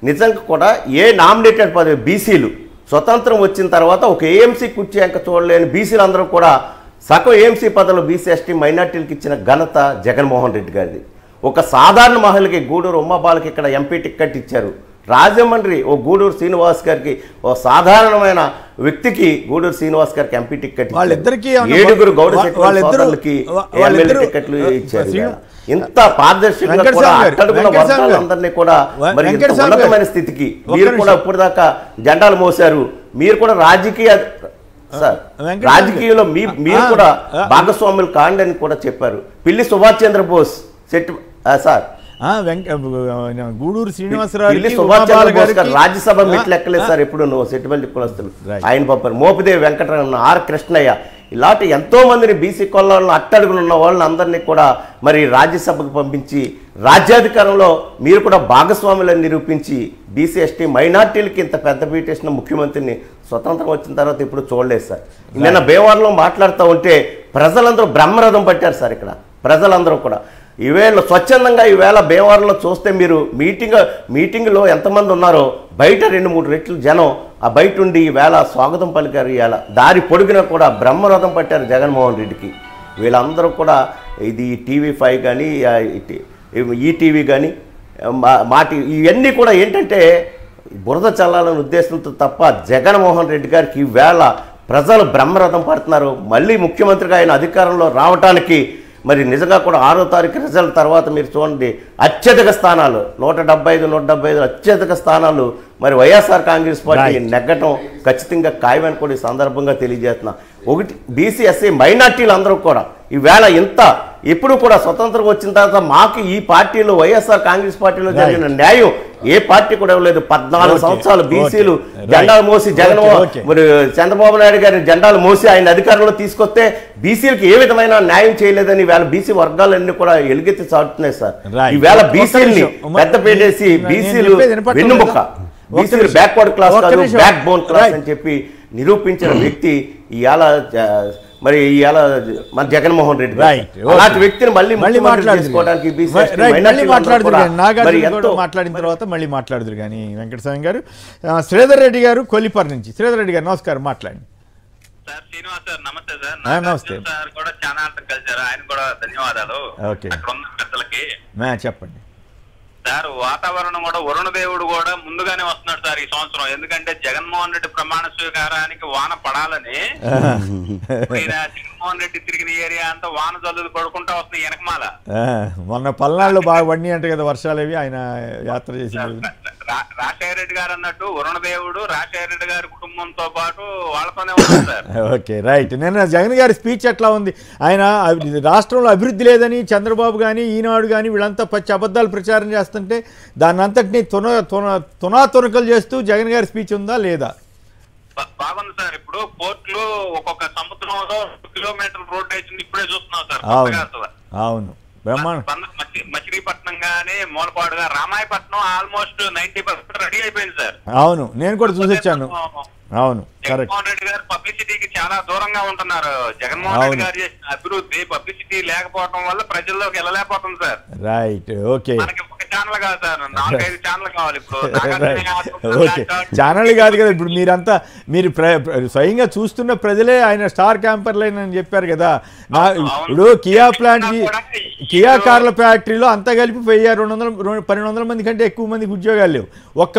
నిజంగా కూడా ఏ నామినేటెడ్ పదవి బీసీలు స్వతంత్రం వచ్చిన తర్వాత ఒక ఏఎంసీ కుర్చీ అంక చూడలేని బీసీలు అందరూ కూడా సగం ఏఎంసీ పదవులు బీసీ ఎస్టీ మైనార్టీలకు ఇచ్చిన ఘనత జగన్మోహన్ రెడ్డి గారిది. ఒక సాధారణ మహిళకి గూడూరు ఉమ్మాబాలకి ఇక్కడ ఎంపీ టిక్కెట్ ఇచ్చారు. రాజమండ్రి ఓ గూడూరు శ్రీనివాస్ గారికి, ఓ సాధారణమైన వ్యక్తికి గూడూరు శ్రీనివాస్ గారికి ఎంపీ టిక్కెట్, 7 గౌడ సోదరులకి ఎమ్మెల్యే టిక్కెట్లు ఇచ్చారు. ఇంత పారదర్శకంగా కూడా అట్టడుగున్న వర్గాలందరినీ కూడా మరి ఉన్నతమైన స్థితికి మీరు కూడా ఇప్పుడు దాకా జెండాలు మోసారు. మీరు కూడా రాజకీయంలో మీరు కూడా భాగస్వాములు కాండి అని కూడా చెప్పారు. పిల్లి సుభాష్ చంద్రబోస్ సార్, గూడూరు శ్రీనివాసరావు రాజ్యసభ మెట్లు ఎక్కలేదు సార్ ఎప్పుడు నువ్వు సెటిల్మెంట్ కులస్తులు ఆయన పంపారు. మోపిదేవి వెంకటరమణ, ఆర్ కృష్ణయ్య, ఇలాంటి ఎంతో మందిని బీసీ కులాలను అట్టడుగునున్న వాళ్ళని అందరినీ కూడా మరి రాజ్యసభకు పంపించి రాజ్యాధికారంలో మీరు కూడా భాగస్వాములను నిరూపించి బీసీ ఎస్టీ మైనార్టీలకి ఇంత పెద్ద పీటేసిన ముఖ్యమంత్రిని స్వతంత్రం వచ్చిన తర్వాత ఇప్పుడు చూడలేదు సార్. నిన్న భీమవరంలో మాట్లాడుతూ ఉంటే ప్రజలందరూ బ్రహ్మరథం పట్టారు సార్. ఇక్కడ ప్రజలందరూ కూడా ఈవేళ స్వచ్ఛందంగా ఈవేళ భీమవరంలో చూస్తే మీరు మీటింగ్లో ఎంతమంది ఉన్నారో బయట 2-3 రెట్లు జనం ఆ బయట ఉండి ఈవేళ స్వాగతం పలికారు. ఇవాళ దారి పొడుగున కూడా బ్రహ్మరథం పట్టారు జగన్మోహన్ రెడ్డికి. వీళ్ళందరూ కూడా ఇది TV5 కానీ ఈటీవీ కానీ ఇవన్నీ కూడా ఏంటంటే బురద చల్లాలనే ఉద్దేశంతో తప్ప జగన్మోహన్ రెడ్డి గారికి ఈవేళ ప్రజలు బ్రహ్మరథం పడుతున్నారు. మళ్ళీ ముఖ్యమంత్రిగా ఆయన అధికారంలో రావడానికి మరి నిజంగా కూడా 6వ తారీఖు రిజల్ట్ తర్వాత మీరు చూడండి అత్యధిక స్థానాలు 175 అత్యధిక స్థానాలు మరి వైఎస్ఆర్ కాంగ్రెస్ పార్టీ నెగ్గటం ఖచ్చితంగా ఖాయమని కూడా ఈ సందర్భంగా తెలియజేస్తున్నా. ఒకటి బీసీ ఎస్సీ మైనార్టీలు అందరూ కూడా ఈవేళ ఎప్పుడు కూడా స్వతంత్రం వచ్చిన తర్వాత మాకు ఈ పార్టీలో వైఎస్ఆర్ కాంగ్రెస్ పార్టీలో జరిగిన న్యాయం ఏ పార్టీ కూడా ఇవ్వలేదు. 14 సంవత్సరాలు బీసీలు జెండాలు మోసి మరి చంద్రబాబు నాయుడు గారి జెండాలు మోసి ఆయన అధికారంలో తీసుకొస్తే బీసీలకు ఏ విధమైన న్యాయం చేయలేదని ఈవేళ బీసీ వర్గాలన్నీ కూడా ఎలుగెత్తి చాటుతున్నాయి సార్. ఈవేళ బీసీలని పెద్ద పెట్టేసి బీసీలు వెన్నుముక్క, బీసీలు బ్యాక్వర్డ్ క్లాస్ కాదు బ్యాక్ బోన్ క్లాస్ అని చెప్పి నిరూపించిన వ్యక్తి ఇవాళ మరి ఇవాళ మన జగన్మోహన్ రెడ్డి అలాంటి వ్యక్తిని మళ్ళీ మాట్లాడిన తర్వాత మళ్ళీ మాట్లాడుదురు కానీ వెంకటస్వామి గారు. శ్రీధర్ రెడ్డి గారు కొల్లిపర్ నుంచి. శ్రీధర్ రెడ్డి గారు నమస్కారం, మాట్లాడండి. నమస్తే కూడా చాలా కలిసారు, ఆయన కూడా ధన్యవాదాలు. ఓకే చెప్పండి. సార్ వాతావరణం కూడా వరుణ దేవుడు కూడా ముందుగానే వస్తున్నాడు సార్ ఈ సంవత్సరం. ఎందుకంటే జగన్మోహన్ రెడ్డి ప్రమాణ స్వీకారానికి వాన పడాలని జగన్మోహన్ రెడ్డి తిరిగిన ఏరియా అంతా వాన జల్లులు పడుకుంటా వస్తున్నాయి వెనకమాల. మొన్న పల్నాడులో బాగా పడినాయి అంటే కదా వర్షాలు అవి ఆయన యాత్ర చేసిన. రాజశేఖర రెడ్డి గారు అన్నట్టు వరుణ దేవుడు రాజశేఖర రెడ్డి గారి కుటుంబంతో పాటు వాళ్ళతోనే ఉన్నారు సార్. Okay right. నిన్న జగన్ గారి స్పీచ్ ఎట్లా ఉంది? ఆయన రాష్ట్రంలో అభివృద్ధి లేదని చంద్రబాబు కానీ ఈనాడు కానీ వీళ్ళంతా పచ్చి అబద్ధాలు ప్రచారం చేస్తుంటే దాన్ని అంతటినీ తునాతునకలు చేస్తూ జగన్ గారి స్పీచ్ ఉందా లేదా? బాగుంది సార్. ఇప్పుడు పోర్టులు ఒక్కొక్క సముద్రంలో కిలోమీటర్ రోడ్ వేసింది ఇప్పుడే చూస్తున్నాం సార్. అవును బ్రహ్మాండం. మచిలీపట్నం గానీ మూలపాడుగా రామాయపట్నం ఆల్మోస్ట్ 90% రెడీ అయిపోయింది సార్. అవును నేను కూడా చూసొచ్చాను. అవును జగన్మోహన్ రెడ్డి గారు పబ్లిసిటీకి చాలా దూరంగా ఉంటున్నారు. జగన్మోహన్ రెడ్డి గారు చేసిన అభివృద్ధి పబ్లిసిటీ లేకపోవడం వల్ల ప్రజల్లోకి వెళ్ళలేకపోతుంది సార్. రైట్. ఓకే. మనకి ఒక ఛానల్ కాదు సార్, 4-5 ఛానల్ కావాలి ఇప్పుడు. ఓకే ఛానల్ కాదు కదా ఇప్పుడు మీరంతా మీరు స్వయంగా చూస్తున్న ప్రజలే ఆయన స్టార్ క్యాంపర్లేనని చెప్పారు కదా. ఇప్పుడు కియా ప్లాంట్ కియా కార్ల ఫ్యాక్టరీలో అంతా కలిపి 1200 మంది కంటే ఎక్కువ మందికి ఉద్యోగాలు లేవు. ఒక్క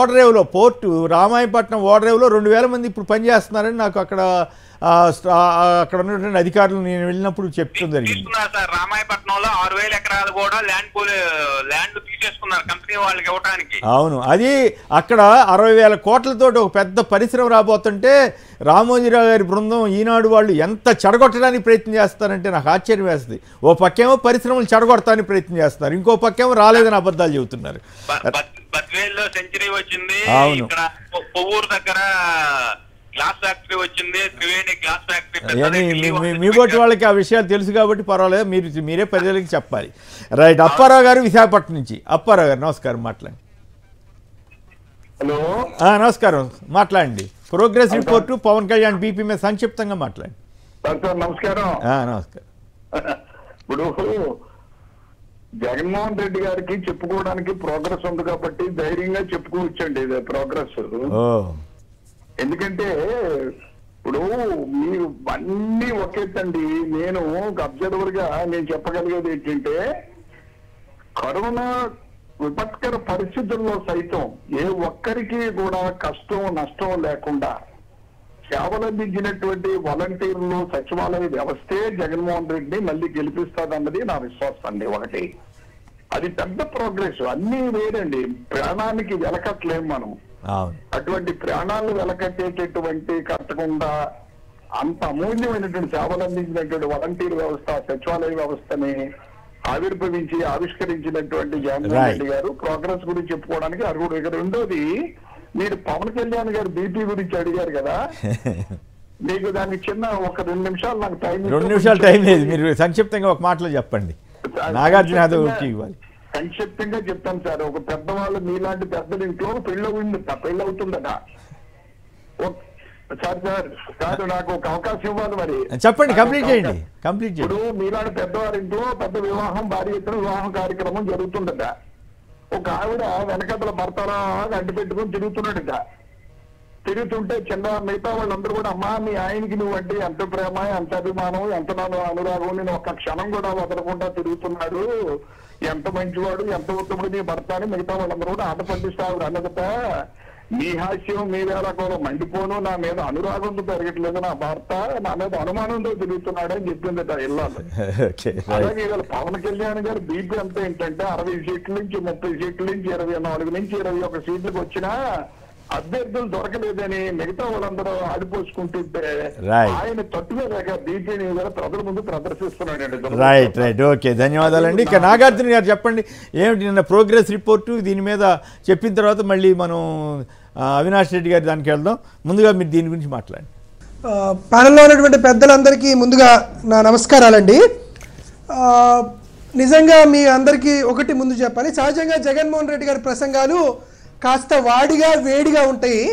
ఓడరేవులో పోర్టు రామాయపట్నం ఓడరేవులో 2000 మంది ఇప్పుడు పనిచేస్తున్నారని నాకు అక్కడ ఉన్నటువంటి అధికారులు నేను వెళ్ళినప్పుడు చెప్పడం జరిగింది. రామాయపట్నంలో 6000 ఎకరాలు కూడా ల్యాండ్ తీసేసుకున్నారు కంపెనీ వాళ్ళకి ఇవ్వడానికి. అవును అది అక్కడ 60,000 కోట్లతో ఒక పెద్ద పరిశ్రమ రాబోతుంటే రామోజీరావు గారి బృందం ఈనాడు వాళ్ళు ఎంత చెడగొట్టడానికి ప్రయత్నం చేస్తారంటే నాకు ఆశ్చర్యం వేస్తుంది. ఓ పక్కేమో పరిశ్రమలు చెడగొట్టడానికి ప్రయత్నం చేస్తున్నారు, ఇంకో పక్కేమో రాలేదని అబద్ధాలు చెబుతున్నారు. బద్వేల్లో సెంచరీ వచ్చింది, అవును ఇక్కడ కొవ్వూరు దగ్గర గ్లాస్ ఫ్యాక్టరీ వచ్చింది, త్రివేణి గ్లాస్ ఫ్యాక్టరీ. మీ బోటి వాళ్ళకి ఆ విషయాలు తెలుసు కాబట్టి పర్వాలేదు, మీరే ప్రజలకి చెప్పాలి. రైట్. అప్పారావు గారు విశాఖపట్నం నుంచి. అప్పారావు గారు నమస్కారం, మాట్లాడండి. హలో నమస్కారం, మాట్లాడండి. Progress report Pavan Kalyan BP మీద సంక్షిప్తంగా మాట్లాడండి. సార్ నమస్కారం. నమస్కారం. ఇప్పుడు జగన్మోహన్ రెడ్డి గారికి చెప్పుకోవడానికి ప్రోగ్రెస్ ఉంది కాబట్టి ధైర్యంగా చెప్పుకోవచ్చండి ఇది ప్రోగ్రెస్. ఎందుకంటే ఇప్పుడు మీరు అన్ని ఒకేతండి. నేను అబ్జర్వర్ గా నేను చెప్పగలిగేది ఏంటంటే కరోనా విపత్కర పరిస్థితుల్లో సైతం ఏ ఒక్కరికి కూడా కష్టం నష్టం లేకుండా సేవలందించినటువంటి వాలంటీర్లు సచివాలయ వ్యవస్థే జగన్మోహన్ రెడ్డిని మళ్ళీ గెలిపిస్తాదన్నది నా విశ్వాసం అండి. ఒకటి అది పెద్ద ప్రోగ్రెస్. అన్ని వేరండి, ప్రాణానికి వెలకట్లేము మనం. అటువంటి ప్రాణాలను వెలకట్టేటటువంటి కట్టకుండా అంత అమూల్యమైనటువంటి సేవలు అందించినటువంటి వాలంటీర్ వ్యవస్థ సచివాలయ వ్యవస్థని ఆవిర్భవించి ఆవిష్కరించినటువంటి జగన్మోహన్ రెడ్డి గారు ప్రోగ్రెస్ గురించి చెప్పుకోవడానికి అర్హుడు. ఇక రెండోది, మీరు పవన్ కళ్యాణ్ గారు బీపీ గురించి అడిగారు కదా, మీకు దానికి చిన్న ఒక 2 నిమిషాలు నాకు టైం. 2 నిమిషాలు టైం లేదు, మీరు సంక్షిప్తంగా ఒక మాటలో చెప్పండి. నాగార్జున సంక్షిప్తంగా చెప్తాను సార్. ఒక పెద్దవాళ్ళు మీలాంటి పెద్దల ఇంట్లో పెళ్ళవుతుందట సార్. కాదు, నాకు ఒక అవకాశం ఇవ్వాలి మరి. చెప్పండి, కంప్లీట్ చేయండి. ఇప్పుడు మీలాంటి పెద్దవారి ఇంట్లో పెద్ద వివాహం, భారీ ఎత్తున వివాహం కార్యక్రమం జరుగుతుందట. ఒక ఆవిడ వెనకతల భర్తలా అడ్డు పెట్టుకుని తిరుగుతున్నాడట. తిరుగుతుంటే చిన్న మిగతా వాళ్ళందరూ కూడా, అమ్మా మీ ఆయనకి నువ్వంటే ఎంత ప్రేమ, ఎంత అభిమానం, ఎంత అనురాగం, నేను ఒక్క క్షణం కూడా వదలకుండా తిరుగుతున్నాడు, ఎంత మంచివాడు, ఎంత ఉత్తముడు నీ భర్త అని మిగతా వాళ్ళందరూ కూడా ఆట పట్టిస్తారు అన్నదట. మీ హాస్యం మీ వేళ కూడా మండిపోను, నా మీద అనురాగంతో పెరగట్లేదు, నా భర్త నా మీద అనుమానంతో తిరుగుతున్నాడు అని చెప్పిందట ఇల్లాలు. అలాగే ఇవాళ పవన్ కళ్యాణ్ గారు బీపీ అంతా ఏంటంటే 60 సీట్ల నుంచి 30 సీట్ల నుంచి 24 నుంచి 21 సీట్లకు వచ్చినా అభ్యర్థులు దొరకలేదని మిగతా వాళ్ళందరూ ఆడిపోసుకుంటుంటే ఆయన తట్టుకోలేక బీపీని ప్రజల ముందు ప్రదర్శిస్తున్నాడండి. రైట్ రైట్ ఓకే, ధన్యవాదాలండి. ఇక నాగార్జున గారు చెప్పండి, ఏమిటి నిన్న ప్రోగ్రెస్ రిపోర్టు దీని మీద చెప్పిన తర్వాత మళ్ళీ మనం అవినాష్ రెడ్డి గారి దానికి వెళ్దాం. ముందుగా మీరు దీని గురించి మాట్లాడండి. ప్యానెల్లో ఉన్నటువంటి పెద్దలందరికీ ముందుగా నా నమస్కారాలండి. నిజంగా మీ అందరికీ ఒకటి ముందు చెప్పాలి, సహజంగా జగన్మోహన్ రెడ్డి గారి ప్రసంగాలు కాస్త వాడిగా వేడిగా ఉంటాయి.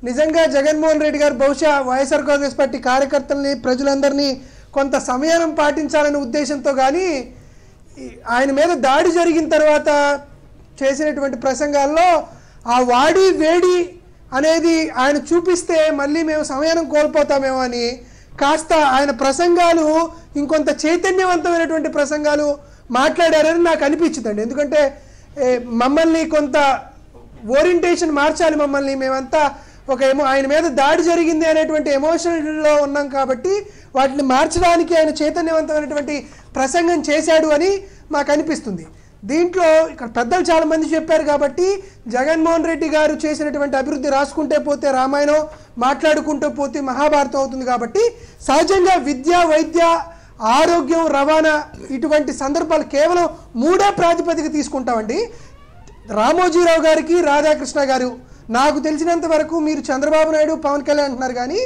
నిజంగా జగన్మోహన్ రెడ్డి గారు బహుశా వైఎస్ఆర్ కాంగ్రెస్ పార్టీ కార్యకర్తల్ని ప్రజలందరినీ కొంత సమయం పాటించాలనే ఉద్దేశంతో కానీ ఆయన మీద దాడి జరిగిన తర్వాత చేసినటువంటి ప్రసంగాల్లో ఆ వాడి వేడి అనేది ఆయన చూపిస్తే మళ్ళీ మేము సమయం కోల్పోతామేమో అని కాస్త ఆయన ప్రసంగాలు ఇంకొంత చైతన్యవంతమైనటువంటి ప్రసంగాలు మాట్లాడారని నాకు అనిపించిందండి. ఎందుకంటే మమ్మల్ని కొంత ఓరియంటేషన్ మార్చాలి, మమ్మల్ని మేమంతా ఆయన మీద దాడి జరిగింది అనేటువంటి ఎమోషనల్లో ఉన్నాం కాబట్టి వాటిని మార్చడానికి ఆయన చైతన్యవంతమైనటువంటి ప్రసంగం చేశాడు అని మాకు అనిపిస్తుంది. దీంట్లో ఇక్కడ పెద్దలు చాలామంది చెప్పారు కాబట్టి జగన్మోహన్ రెడ్డి గారు చేసినటువంటి అభివృద్ధి రాసుకుంటే పోతే రామాయణం, మాట్లాడుకుంటూ పోతే మహాభారతం అవుతుంది. కాబట్టి సహజంగా విద్య, వైద్య, ఆరోగ్యం, రవాణా ఇటువంటి సందర్భాలు కేవలం 3 ప్రాతిపదిక తీసుకుంటామండి. రామోజీరావు గారికి రాధాకృష్ణ గారు, నాకు తెలిసినంత వరకు మీరు చంద్రబాబు నాయుడు, పవన్ కళ్యాణ్ అంటున్నారు కానీ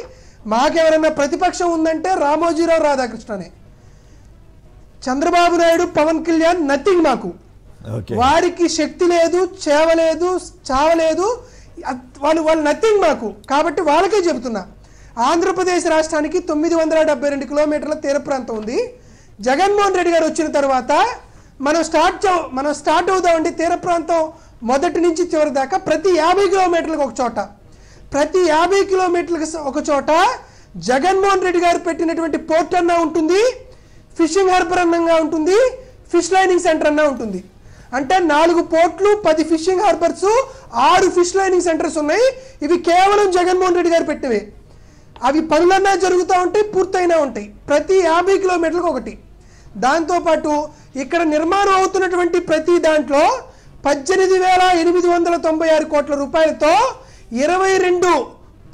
మాకెవరైనా ప్రతిపక్షం ఉందంటే రామోజీరావు, రాధాకృష్ణనే. చంద్రబాబు నాయుడు, పవన్ కళ్యాణ్ నథింగ్ మాకు. వారికి శక్తి లేదు, చేవలేదు, చావలేదు, వాళ్ళు నథింగ్ మాకు. కాబట్టి వాళ్ళకే చెబుతున్నా, ఆంధ్రప్రదేశ్ రాష్ట్రానికి 972 కిలోమీటర్ల తీర ప్రాంతం ఉంది. జగన్మోహన్ రెడ్డి గారు వచ్చిన తర్వాత మనం స్టార్ట్ అవుదామండి. తీర ప్రాంతం మొదటి నుంచి చివరి దాకా ప్రతి 50 కిలోమీటర్లకు ఒక చోట, ప్రతి 50 కిలోమీటర్లకు ఒక చోట జగన్మోహన్ రెడ్డి గారు పెట్టినటువంటి పోర్ట్ అన్నా ఉంటుంది, ఫిషింగ్ హార్బర్ అన్నా ఉంటుంది, ఫిష్ లైనింగ్ సెంటర్ అన్నా ఉంటుంది. అంటే 4 పోర్ట్లు, 10 fishing harbours, 6 fish lining centres ఉన్నాయి. ఇవి కేవలం జగన్మోహన్ రెడ్డి గారు పెట్టినవే. అవి పనులన్నా జరుగుతూ ఉంటాయి, పూర్తయినా ఉంటాయి. ప్రతి 50 కిలోమీటర్లకు ఒకటి. దాంతోపాటు ఇక్కడ నిర్మాణం అవుతున్నటువంటి ప్రతి దాంట్లో 18,896 కోట్ల రూపాయలతో 22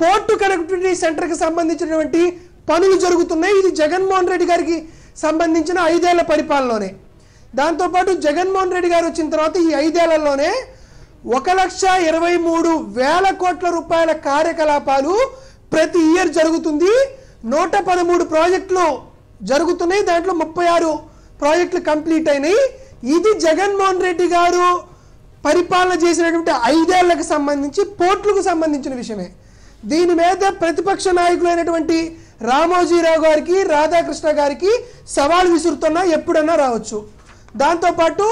పోర్టు కనెక్టివిటీ సెంటర్కి సంబంధించినటువంటి పనులు జరుగుతున్నాయి. ఇది జగన్మోహన్ రెడ్డి గారికి సంబంధించిన 5 ఏళ్ల పరిపాలనలోనే. దాంతోపాటు జగన్మోహన్ రెడ్డి గారు వచ్చిన తర్వాత ఈ 5 ఏళ్లలోనే 1,23,000 కోట్ల రూపాయల కార్యకలాపాలు ప్రతి ఇయర్ జరుగుతుంది. 113 ప్రాజెక్టులు జరుగుతున్నాయి, దాంట్లో 36 ప్రాజెక్టులు కంప్లీట్ అయినాయి. ఇది జగన్మోహన్ రెడ్డి గారు పరిపాలన చేసినటువంటి 5 ఏళ్లకు సంబంధించి పోర్టులకు సంబంధించిన విషయమే. దీని మీద ప్రతిపక్ష నాయకులైనటువంటి రామోజీరావు గారికి, రాధాకృష్ణ గారికి సవాల్ విసురుతున్నా, ఎప్పుడన్నా రావచ్చు. దాంతోపాటు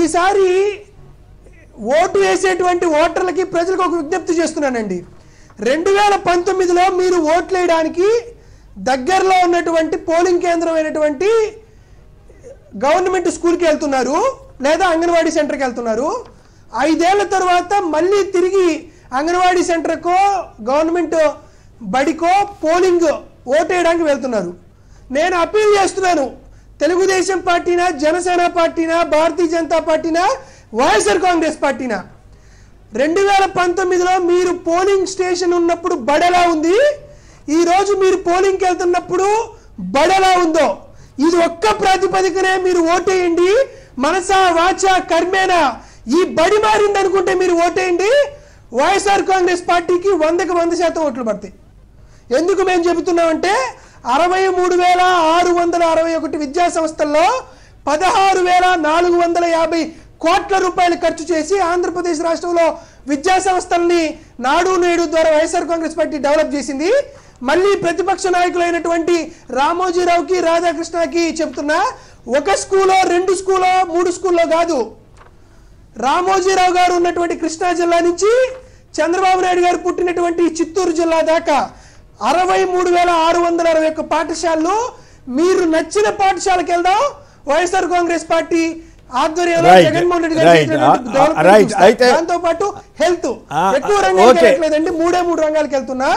ఈసారి ఓటు వేసేటువంటి ఓటర్లకి, ప్రజలకు ఒక విజ్ఞప్తి చేస్తున్నానండి. 2019లో మీరు ఓట్లు వేయడానికి దగ్గరలో ఉన్నటువంటి పోలింగ్ కేంద్రం అయినటువంటి గవర్నమెంట్ స్కూల్కి వెళ్తున్నారు లేదా అంగన్వాడీ సెంటర్కి వెళ్తున్నారు. 5 ఏళ్ల తర్వాత మళ్ళీ తిరిగి అంగన్వాడీ సెంటర్కో గవర్నమెంట్ బడికో పోలింగ్ ఓటేయడానికి వెళ్తున్నారు. నేను అప్పీల్ చేస్తున్నాను, తెలుగుదేశం పార్టీనా, జనసేన పార్టీనా, భారతీయ జనతా పార్టీనా, వైఎస్ఆర్ కాంగ్రెస్ పార్టీనా, 2019లో మీరు పోలింగ్ స్టేషన్ ఉన్నప్పుడు బడెలా ఉంది, ఈరోజు మీరు పోలింగ్కి వెళ్తున్నప్పుడు బడెలా ఉందో, ఇది ఒక్క ప్రాతిపదికనే మీరు ఓటేయండి. మనసా వాచా కర్మేనా ఈ బడి మారింది అనుకుంటే మీరు ఓటేయండి. వైఎస్ఆర్ కాంగ్రెస్ పార్టీకి 100కి 100% ఓట్లు పడతాయి. ఎందుకు మేము చెబుతున్నామంటే 63,661 విద్యా సంస్థల్లో 16,450 కోట్ల రూపాయలు ఖర్చు చేసి ఆంధ్రప్రదేశ్ రాష్ట్రంలో విద్యా సంస్థల్ని నాడు నేడు ద్వారా వైఎస్ఆర్ కాంగ్రెస్ పార్టీ డెవలప్ చేసింది. మళ్ళీ ప్రతిపక్ష నాయకులైనటువంటి రామోజీరావుకి, రాధాకృష్ణకి చెప్తున్నా, ఒక స్కూలో, 2 స్కూలో, 3 స్కూల్లో కాదు, రామోజీరావు గారు ఉన్నటువంటి కృష్ణా జిల్లా నుంచి చంద్రబాబు నాయుడు గారు పుట్టినటువంటి చిత్తూరు జిల్లా దాకా 63,661 పాఠశాలలు, మీరు నచ్చిన పాఠశాలకు వెళ్దాం. వైఎస్ఆర్ కాంగ్రెస్ పార్టీ ఆధ్వర్యంలో జగన్మోహన్ రెడ్డి గారు దాంతో పాటు హెల్త్ ఎక్కువ రంగాలకు వెళ్ళట్లేదండి, 3 రంగాలకు వెళ్తున్నా.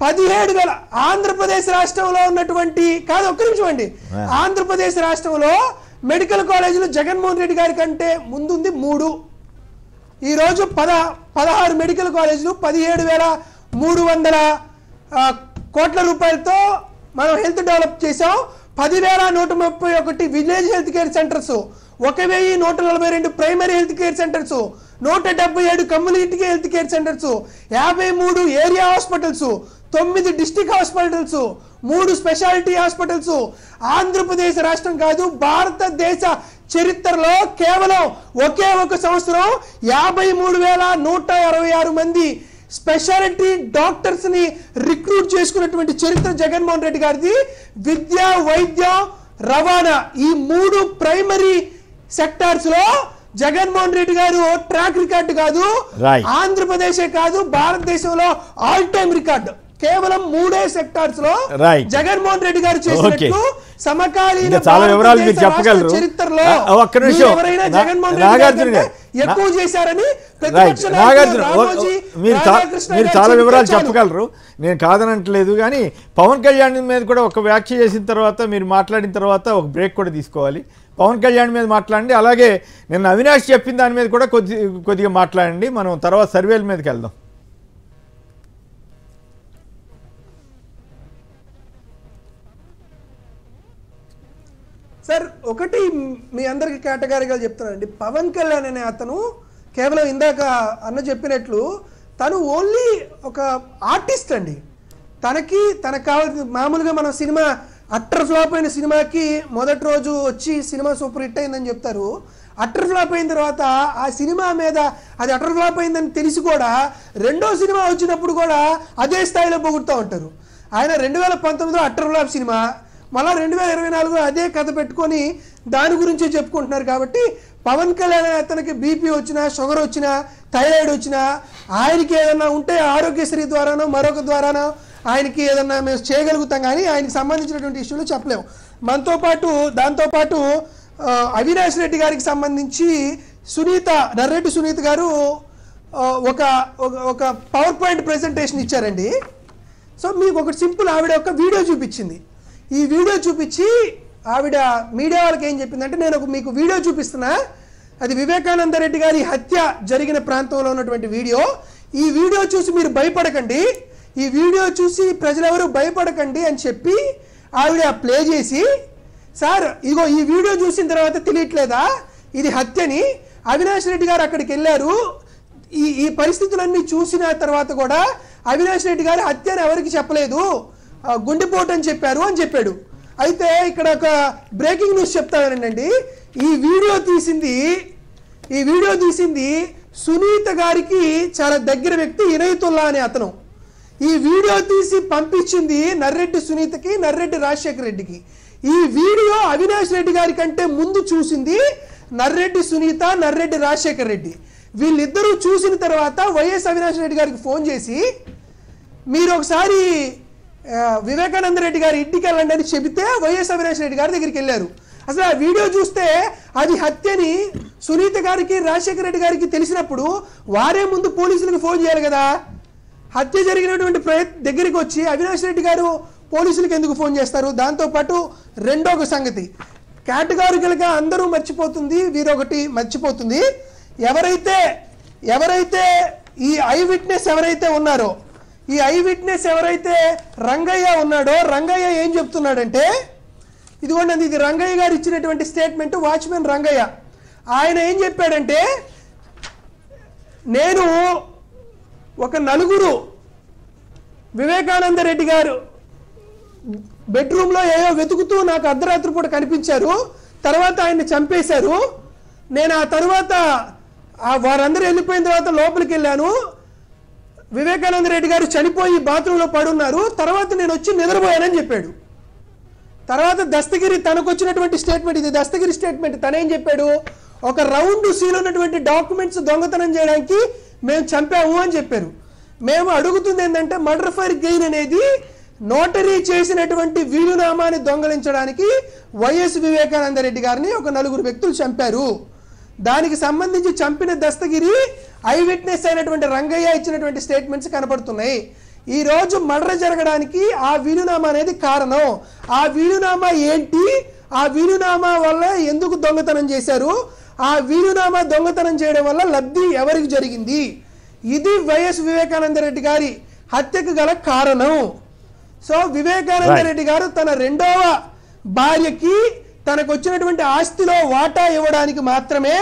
17,000 ఆంధ్రప్రదేశ్ రాష్ట్రంలో ఉన్నటువంటి, కాదు ఒక్క నిమిషం అండి, ఆంధ్రప్రదేశ్ రాష్ట్రంలో మెడికల్ కాలేజీలు జగన్మోహన్ రెడ్డి గారి కంటే ముందుంది 3. ఈరోజు 16 మెడికల్ కాలేజీలు, 17,300 కోట్ల రూపాయలతో మనం హెల్త్ డెవలప్ చేసాం. 10,131 village health care centres, 1,142 primary health care centres, 177 community health care centres, 53 area hospitals, 9 district hospitals, 3 speciality hospitals. Andhra Pradesh రాష్ట్రం కాదు, భారతదేశ చరిత్రలో కేవలం ఒకే ఒక సంవత్సరం 53,166 మంది స్పెషాలిటీ డాక్టర్స్ ని రిక్రూట్ చేసుకున్నటువంటి చరిత్ర జగన్మోహన్ రెడ్డి గారిది. విద్య, వైద్యం, రవాణా ఈ 3 ప్రైమరీ సెక్టార్స్ లో జగన్మోహన్ రెడ్డి గారు ట్రాక్ రికార్డు కాదు, ఆంధ్రప్రదేశే కాదు భారతదేశంలో ఆల్ టైమ్ రికార్డు. కేవలం 3 సెక్టార్స్ లో Right. జగన్మోహన్ రెడ్డి గారు చేసినట్టు సమకాలీన ఇంకా చాలా వివరాలు మీరు చెప్పగలరు. చరిత్రలో ఒక్క నిమిషం. ఎవరైనా జగన్మోహన్ రెడ్డి నాగార్జున గారు గారు. ఎక్కువ చేశారని రైట్ ప్రతిపక్ష నాయకులు నాగార్జున రామోజీ మీరు రాధాకృష్ణ మీరు గారు చాలా వివరాలు చెప్పించారు. చెప్పగలరు, నేను కాదనట్లేదు. కానీ పవన్ కళ్యాణ్ మీద కూడా ఒక వ్యాఖ్య చేసిన తర్వాత, మీరు మాట్లాడిన తర్వాత ఒక బ్రేక్ కూడా తీసుకోవాలి. పవన్ కళ్యాణ్ మీద మాట్లాడండి, అలాగే నిన్న అవినాష్ చెప్పిన దాని మీద కూడా కొద్దిగా మాట్లాడండి. మనం తర్వాత సర్వేల మీదకి వెళ్దాం. సార్ ఒకటి మీ అందరికి కేటగిరీగా చెప్తున్నానండి. పవన్ కళ్యాణ్ అనే అతను కేవలం ఇందాక అన్న చెప్పినట్లు తను ఓన్లీ ఒక ఆర్టిస్ట్ అండి. తనకు కావాల్సిన మామూలుగా మనం సినిమా అట్టర్ ఫ్లాప్ అయిన సినిమాకి మొదటి రోజు వచ్చి సినిమా సూపర్ హిట్ అయిందని చెప్తారు. అట్టర్ ఫ్లాప్ అయిన తర్వాత ఆ సినిమా మీద అది అట్టర్ ఫ్లాప్ అయిందని తెలిసి కూడా రెండో సినిమా వచ్చినప్పుడు కూడా అదే స్థాయిలో పొగుడుతూ ఉంటారు. ఆయన 2019లో అట్టర్ ఫ్లాప్ సినిమా, మళ్ళీ 2024లో అదే కథ పెట్టుకొని దాని గురించే చెప్పుకుంటున్నారు. కాబట్టి పవన్ కళ్యాణ్ అతనికి బీపీ వచ్చినా, షుగర్ వచ్చినా, థైరాయిడ్ వచ్చినా, ఆయనకి ఏదన్నా ఉంటే ఆరోగ్యశ్రీ ద్వారానో మరొక ద్వారానో ఆయనకి ఏదన్నా మేము చేయగలుగుతాం. కానీ ఆయనకి సంబంధించినటువంటి ఇష్యూలు చెప్పలేము. దాంతోపాటు అవినాష్ రెడ్డి గారికి సంబంధించి నర్రెడ్డి సునీత గారు ఒక పవర్ పాయింట్ ప్రెజెంటేషన్ ఇచ్చారండి. సో మీకు ఒకటి సింపుల్, ఆవిడ ఒక వీడియో చూపించింది. ఈ వీడియో చూపించి ఆవిడ మీడియా వాళ్ళకి ఏం చెప్పిందంటే, నేను మీకు వీడియో చూపిస్తున్నా, అది వివేకానంద రెడ్డి గారి హత్య జరిగిన ప్రాంతంలో ఉన్నటువంటి వీడియో. ఈ వీడియో చూసి మీరు భయపడకండి, ఈ వీడియో చూసి ప్రజలెవరూ భయపడకండి అని చెప్పి ఆవిడ ప్లే చేసి, సార్ ఇదిగో ఈ వీడియో చూసిన తర్వాత తెలియట్లేదా ఇది హత్యని, అవినాష్ రెడ్డి గారు అక్కడికి వెళ్ళారు, ఈ పరిస్థితులన్నీ చూసిన తర్వాత కూడా అవినాష్ రెడ్డి గారు హత్యని ఎవరికి చెప్పలేదు, గుండెపోటు అని చెప్పారు అని చెప్పాడు. అయితే ఇక్కడ ఒక బ్రేకింగ్ న్యూస్ చెప్తానండి. ఈ వీడియో తీసింది సునీత గారికి చాలా దగ్గర వ్యక్తి ఇనయతుల్లా అనే అతను. ఈ వీడియో తీసి పంపించింది నర్రెడ్డి సునీతకి, నర్రెడ్డి రాజశేఖర రెడ్డికి. ఈ వీడియో అవినాష్ రెడ్డి గారి కంటే ముందు చూసింది నర్రెడ్డి సునీత, నర్రెడ్డి రాజశేఖర రెడ్డి. వీళ్ళిద్దరూ చూసిన తర్వాత వైఎస్ అవినాష్ రెడ్డి గారికి ఫోన్ చేసి, మీరు ఒకసారి వివేకానంద రెడ్డి గారి ఇంటికి వెళ్ళండి అని చెబితే వైఎస్ అవినాష్ రెడ్డి గారి దగ్గరికి వెళ్ళారు. అసలు ఆ వీడియో చూస్తే అది హత్యని సునీత గారికి, రాజశేఖర రెడ్డి గారికి తెలిసినప్పుడు వారే ముందు పోలీసులకు ఫోన్ చేయాలి కదా. హత్య జరిగినటువంటి దగ్గరికి వచ్చి అవినాష్ రెడ్డి గారు పోలీసులకు ఎందుకు ఫోన్ చేస్తారు? దాంతోపాటు రెండో సంగతి, కేటగారికల్గా అందరూ మర్చిపోతుంది, వీరొకటి మర్చిపోతుంది. ఎవరైతే ఈ ఐ విట్నెస్ ఉన్నారో, ఈ ఐ విట్నెస్ ఎవరైతే రంగయ్య ఉన్నాడో, రంగయ్య ఏం చెప్తున్నాడంటే, ఇదిగోండి ఇది రంగయ్య గారు ఇచ్చినటువంటి స్టేట్మెంట్, వాచ్మెన్ రంగయ్య. ఆయన ఏం చెప్పాడంటే, నేను ఒక నలుగురు వివేకానంద రెడ్డి గారు బెడ్రూమ్లో ఏవో వెతుకుతూ నాకు అర్ధరాత్రి పూట కనిపించారు, తర్వాత ఆయన్ని చంపేశారు. నేను ఆ తర్వాత వారందరూ వెళ్ళిపోయిన తర్వాత లోపలికి వెళ్ళాను, వివేకానంద రెడ్డి గారు చనిపోయి బాత్రూంలో పడున్నారు, తర్వాత నేను వచ్చి నిద్రపోయానని చెప్పాడు. తర్వాత దస్తగిరి తనకు వచ్చినటువంటి స్టేట్మెంట్, ఇది దస్తగిరి స్టేట్మెంట్. తనేం చెప్పాడు, ఒక రౌండ్ సీల్ ఉన్నటువంటి డాక్యుమెంట్స్ దొంగతనం చేయడానికి మేము చంపాము అని చెప్పారు. మేము అడుగుతుంది ఏంటంటే, మర్డర్ ఫర్ గెయిన్ అనేది నోటరీ చేసినటువంటి వీలునామాని దొంగలించడానికి వైఎస్ వివేకానంద రెడ్డి గారిని ఒక నలుగురు వ్యక్తులు చంపారు. దానికి సంబంధించి చంపిన దస్తగిరి, ఐ విట్నెస్ అయినటువంటి రంగయ్య ఇచ్చినటువంటి స్టేట్మెంట్స్ కనపడుతున్నాయి. ఈ రోజు మర్డర్ జరగడానికి ఆ వీలునామా అనేది కారణం. ఆ వీలునామా ఏంటి, ఆ వీలునామా వల్ల ఎందుకు దొంగతనం చేశారు, ఆ వీలునామా దొంగతనం చేయడం వల్ల లబ్ధి ఎవరికి జరిగింది, ఇది వైఎస్ వివేకానంద రెడ్డి గారి హత్యకు గల కారణం. సో వివేకానంద రెడ్డి గారు తన రెండవ భార్యకి తనకు వచ్చినటువంటి ఆస్తిలో వాటా ఇవ్వడానికి మాత్రమే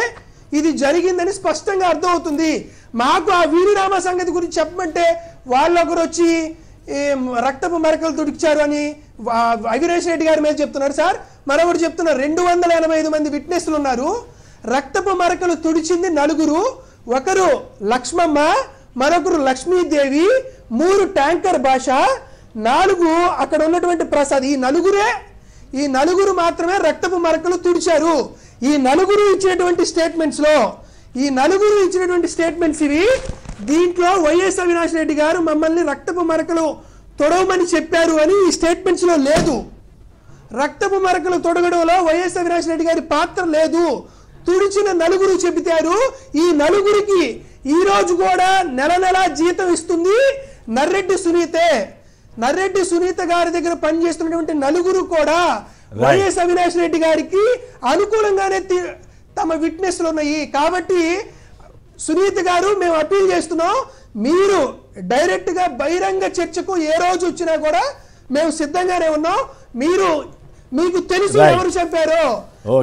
ఇది జరిగిందని స్పష్టంగా అర్థమవుతుంది. మాకు ఆ వీలునామా సంగతి గురించి చెప్పమంటే వాళ్ళొకరు వచ్చి రక్తపు మరకలు తుడిచారు అని అవినాష్ రెడ్డి గారి మీద చెప్తున్నారు. సార్ మరొకరు చెప్తున్నారు, 285 మంది విట్నెస్లు ఉన్నారు, రక్తపు మరకలు తుడిచింది నలుగురు, ఒకరు లక్ష్మమ్మ, మరొకరు లక్ష్మీదేవి, 3 ట్యాంకర్ భాష, 4 అక్కడ ఉన్నటువంటి ప్రసాద్. ఈ నలుగురు మాత్రమే రక్తపు మరకలు తుడిచారు. ఈ నలుగురు ఇచ్చినటువంటి స్టేట్మెంట్స్ ఇవి. దీంట్లో వైఎస్ అవినాష్ రెడ్డి గారు మమ్మల్ని రక్తపు మరకలు తొడవమని చెప్పారు అని ఈ స్టేట్మెంట్స్లో లేదు. రక్తపు మరకలు తొడగడంలో వైఎస్ అవినాష్ రెడ్డి గారి పాత్ర లేదు. తుడిచిన నలుగురు చెబుతారు. ఈ నలుగురికి ఈ రోజు కూడా నెల నెల జీతం ఇస్తుంది నర్రెడ్డి సునీతే. నర్రెడ్డి సునీత గారి దగ్గర పనిచేస్తున్నటువంటి నలుగురు కూడా వైఎస్ అవినాష్ రెడ్డి గారికి అనుకూలంగానే తమ విట్నెస్లు ఉన్నాయి. కాబట్టి సునీత గారు మేము అప్పీల్ చేస్తున్నాం, మీరు డైరెక్ట్గా బహిరంగ చర్చకు ఏ రోజు వచ్చినా కూడా మేము సిద్ధంగానే ఉన్నాం. మీకు తెలుసు ఎవరు చంపారో.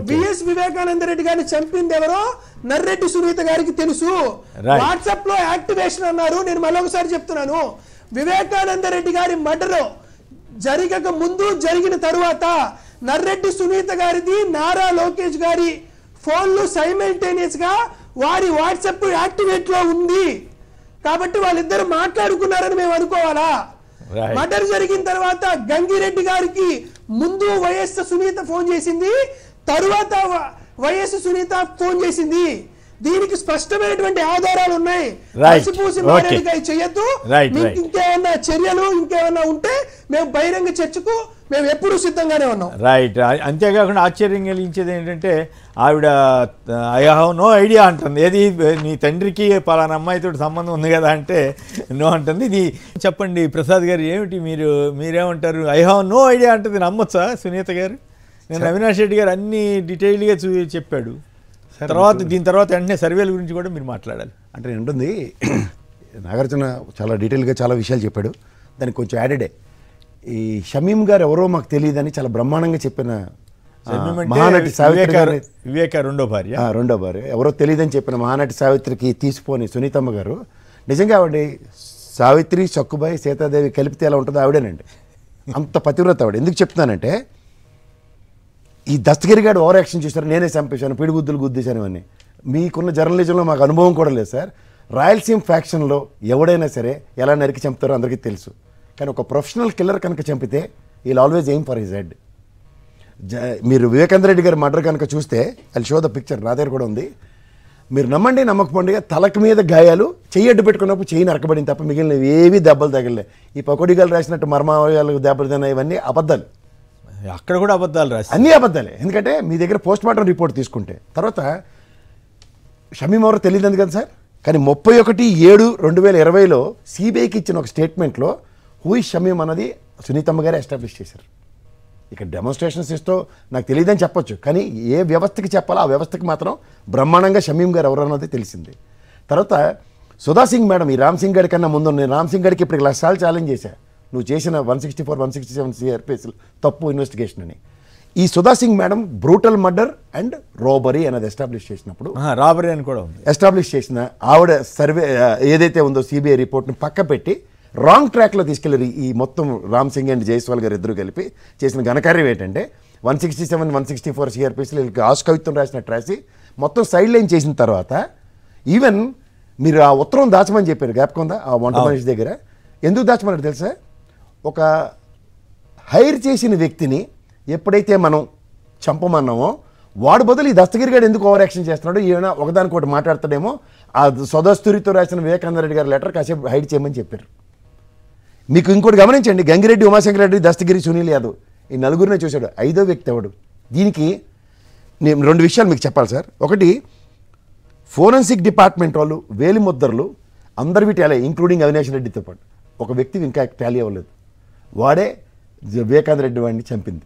బిఎస్ వివేకానంద రెడ్డి గారిని చంపింది ఎవరో నర్రెడ్డి సునీత గారికి తెలుసు. వాట్సాప్ లో యాక్టివేషన్ అన్నారు. నేను మళ్ళొకసారి చెప్తున్నాను, వివేకానంద రెడ్డి గారి మర్డర్ జరగక ముందు జరిగిన తరువాత నర్రెడ్డి సునీత గారిది నారా లోకేష్ గారి ఫోన్లు సైమల్టేనియస్ గా వారి వాట్సాప్ యాక్టివేట్ లో ఉంది. కాబట్టి వాళ్ళిద్దరు మాట్లాడుకున్నారని మేము అనుకోవాలా? మర్డర్ జరిగిన తర్వాత గంగిరెడ్డి గారికి ముందు వైఎస్ సునీత ఫోన్ చేసింది, తరువాత వైఎస్ సునీత ఫోన్ చేసింది. దీనికి స్పష్టమైనటువంటి ఆధారాలు ఉన్నాయి. చేయొద్దు. ఇంకేమన్నా చర్యలు ఇంకేమన్నా ఉంటే మేము బహిరంగ చర్చకు మేము ఎప్పుడూ సిద్ధంగానే ఉన్నాం. రైట్. అంతేకాకుండా ఆశ్చర్యం కలిగించేది ఏంటంటే ఆవిడ ఐ హావ్ నో ఐడియా అంటుంది. ఏది నీ తండ్రికి పలానా అమ్మాయితో సంబంధం ఉంది కదా అంటే నో అంటుంది. ఇది చెప్పండి ప్రసాద్ గారు, ఏమిటి మీరేమంటారు? ఐ హావ్ నో ఐడియా అంటుంది. నమ్మొచ్చా సునీత గారు? నేను అవినాష్ రెడ్డి గారు అన్ని డీటెయిల్గా చెప్పాడు. దీని తర్వాత వెంటనే సర్వేల గురించి కూడా మీరు మాట్లాడాలి. అంటే ఉంటుంది, నాగార్జున చాలా డీటెయిల్గా చాలా విషయాలు చెప్పాడు. దానికి కొంచెం యాడెడే ఈ షమీం గారు ఎవరో మాకు తెలియదని చాలా బ్రహ్మాండంగా చెప్పిన మహానటి సావిత్రి గారు, వివేక రెండో భార్య ఎవరో తెలియదని చెప్పిన మహానటి సావిత్రికి తీసిపోని సునీతమ్మ గారు నిజంగా ఆవిడ సావిత్రి, సక్కుబాయి, సీతాదేవి కలిపితే ఎలా ఉంటుందో ఆవిడేనండి. అంత పతివ్రత ఆవిడ. ఎందుకు చెప్తున్నానంటే ఈ దస్తగిరి గారు ఓవర్ యాక్షన్ చేశారు, నేనే చంపేశాను, పిడిగుద్దులు గుద్దేశాను అని. మీకున్న జర్నలిజంలో మాకు అనుభవం కూడా లేదు సార్. రాయలసీమ ఫ్యాక్షన్లో ఎవడైనా సరే ఎలా నరికి చంపుతారో అందరికీ తెలుసు. కానీ ఒక ప్రొఫెషనల్ కిల్లర్ కనుక చంపితే wheel always aim for his head. మీరు వివేకానంద రెడ్డి గారి మర్డర్ కనుక చూస్తే అది షో ద పిక్చర్, నా దగ్గర కూడా ఉంది. మీరు నమ్మండి నమ్మకపోండి, తలకు మీద గాయాలు, చెయ్యి అడ్డు పెట్టుకున్నప్పుడు చెయ్యి నరకబడింది తప్ప మిగిలినవి ఏవి దెబ్బలు తగిలే. ఈ పకోడీగాలు రాసినట్టు మర్మావయాలకు దెబ్బలు తిన్నా ఇవన్నీ అబద్ధాలు. అక్కడ కూడా అబద్ధాలు రాసి అన్నీ అబద్ధాలే. ఎందుకంటే మీ దగ్గర పోస్ట్ మార్టం రిపోర్ట్ తీసుకుంటే తర్వాత షమీం ఎవరో తెలియదు కదా సార్. కానీ 31/7/2020లో సిబిఐకి ఇచ్చిన ఒక స్టేట్మెంట్లో హూ ఇస్ షమీం అన్నది సునీతమ్మ గారే ఎస్టాబ్లిష్ చేశారు. ఇక్కడ డెమోన్స్ట్రేషన్స్ ఇస్తూ నాకు తెలియదని చెప్పొచ్చు, కానీ ఏ వ్యవస్థకి చెప్పాలో ఆ వ్యవస్థకి మాత్రం బ్రహ్మాండంగా షమీం గారు ఎవరు అన్నది తెలిసింది. తర్వాత సుధాసింగ్ మేడం, ఈ రామ్ సింగ్ గడి కన్నా ముందు నేను రామ్ సింగ్ గడికి ఇప్పుడు లక్షాలు ఛాలెంజ్ చేశా, నువ్వు చేసిన 164, 167 సిఆర్పిఎస్లు తప్పు ఇన్వెస్టిగేషన్ అని. ఈ Sudha Singh madam brutal murder and robbery అనేది ఎస్టాబ్లిష్ చేసినప్పుడు, రాబరీ అని కూడా ఉంది ఎస్టాబ్లిష్ చేసిన ఆవిడ సర్వే ఏదైతే ఉందో సిబిఐ రిపోర్ట్ని పక్క పెట్టి రాంగ్ ట్రాక్లో తీసుకెళ్ళారు. ఈ మొత్తం రామ్ సింగ్ అండ్ జైస్వాల్ గారు ఇద్దరు కలిపి చేసిన ఘనకార్యం ఏంటంటే 167, 164 సిఆర్పిఎస్లు వీళ్ళకి ఆస్కవిత్వం రాసినట్టు రాసి మొత్తం సైడ్ లైన్ చేసిన తర్వాత ఈవెన్ మీరు ఆ ఉత్తరం దాచమని చెప్పారు, జ్ఞాపకం ఉందా? ఆ వంట మనిషి దగ్గర ఎందుకు దాచమన్నారు తెలుసా? ఒక హైర్ చేసిన వ్యక్తిని ఎప్పుడైతే మనం చంపమన్నామో వాడు బదులు ఈ దస్తగిరి గారు ఎందుకు ఓవర్ యాక్షన్ చేస్తున్నాడు, ఏమైనా ఒకదానికోటి మాట్లాడతాడేమో, ఆ స్వదస్తూరితో రాసిన వివేకానంద రెడ్డి గారి లెటర్ కాసేపు హైడ్ చేయమని చెప్పారు. మీకు ఇంకోటి గమనించండి, గంగిరెడ్డి, ఉమాశంకర్ రెడ్డి, దస్తగిరి, సునీల్ యాదవ్ ఈ నలుగురినే చూశాడు. 5వ వ్యక్తి ఎవడు? దీనికి నేను 2 విషయాలు మీకు చెప్పాలి సార్. ఒకటి, ఫోరెన్సిక్ డిపార్ట్మెంట్ వాళ్ళు వేలి ముద్దర్లు అందరి వీటి అలా ఇంక్లూడింగ్ అవినాష్ రెడ్డితో పాటు ఒక వ్యక్తి ఇంకా టాలీ అవ్వలేదు. వాడే వివేకానంద రెడ్డి వాడిని చంపింది.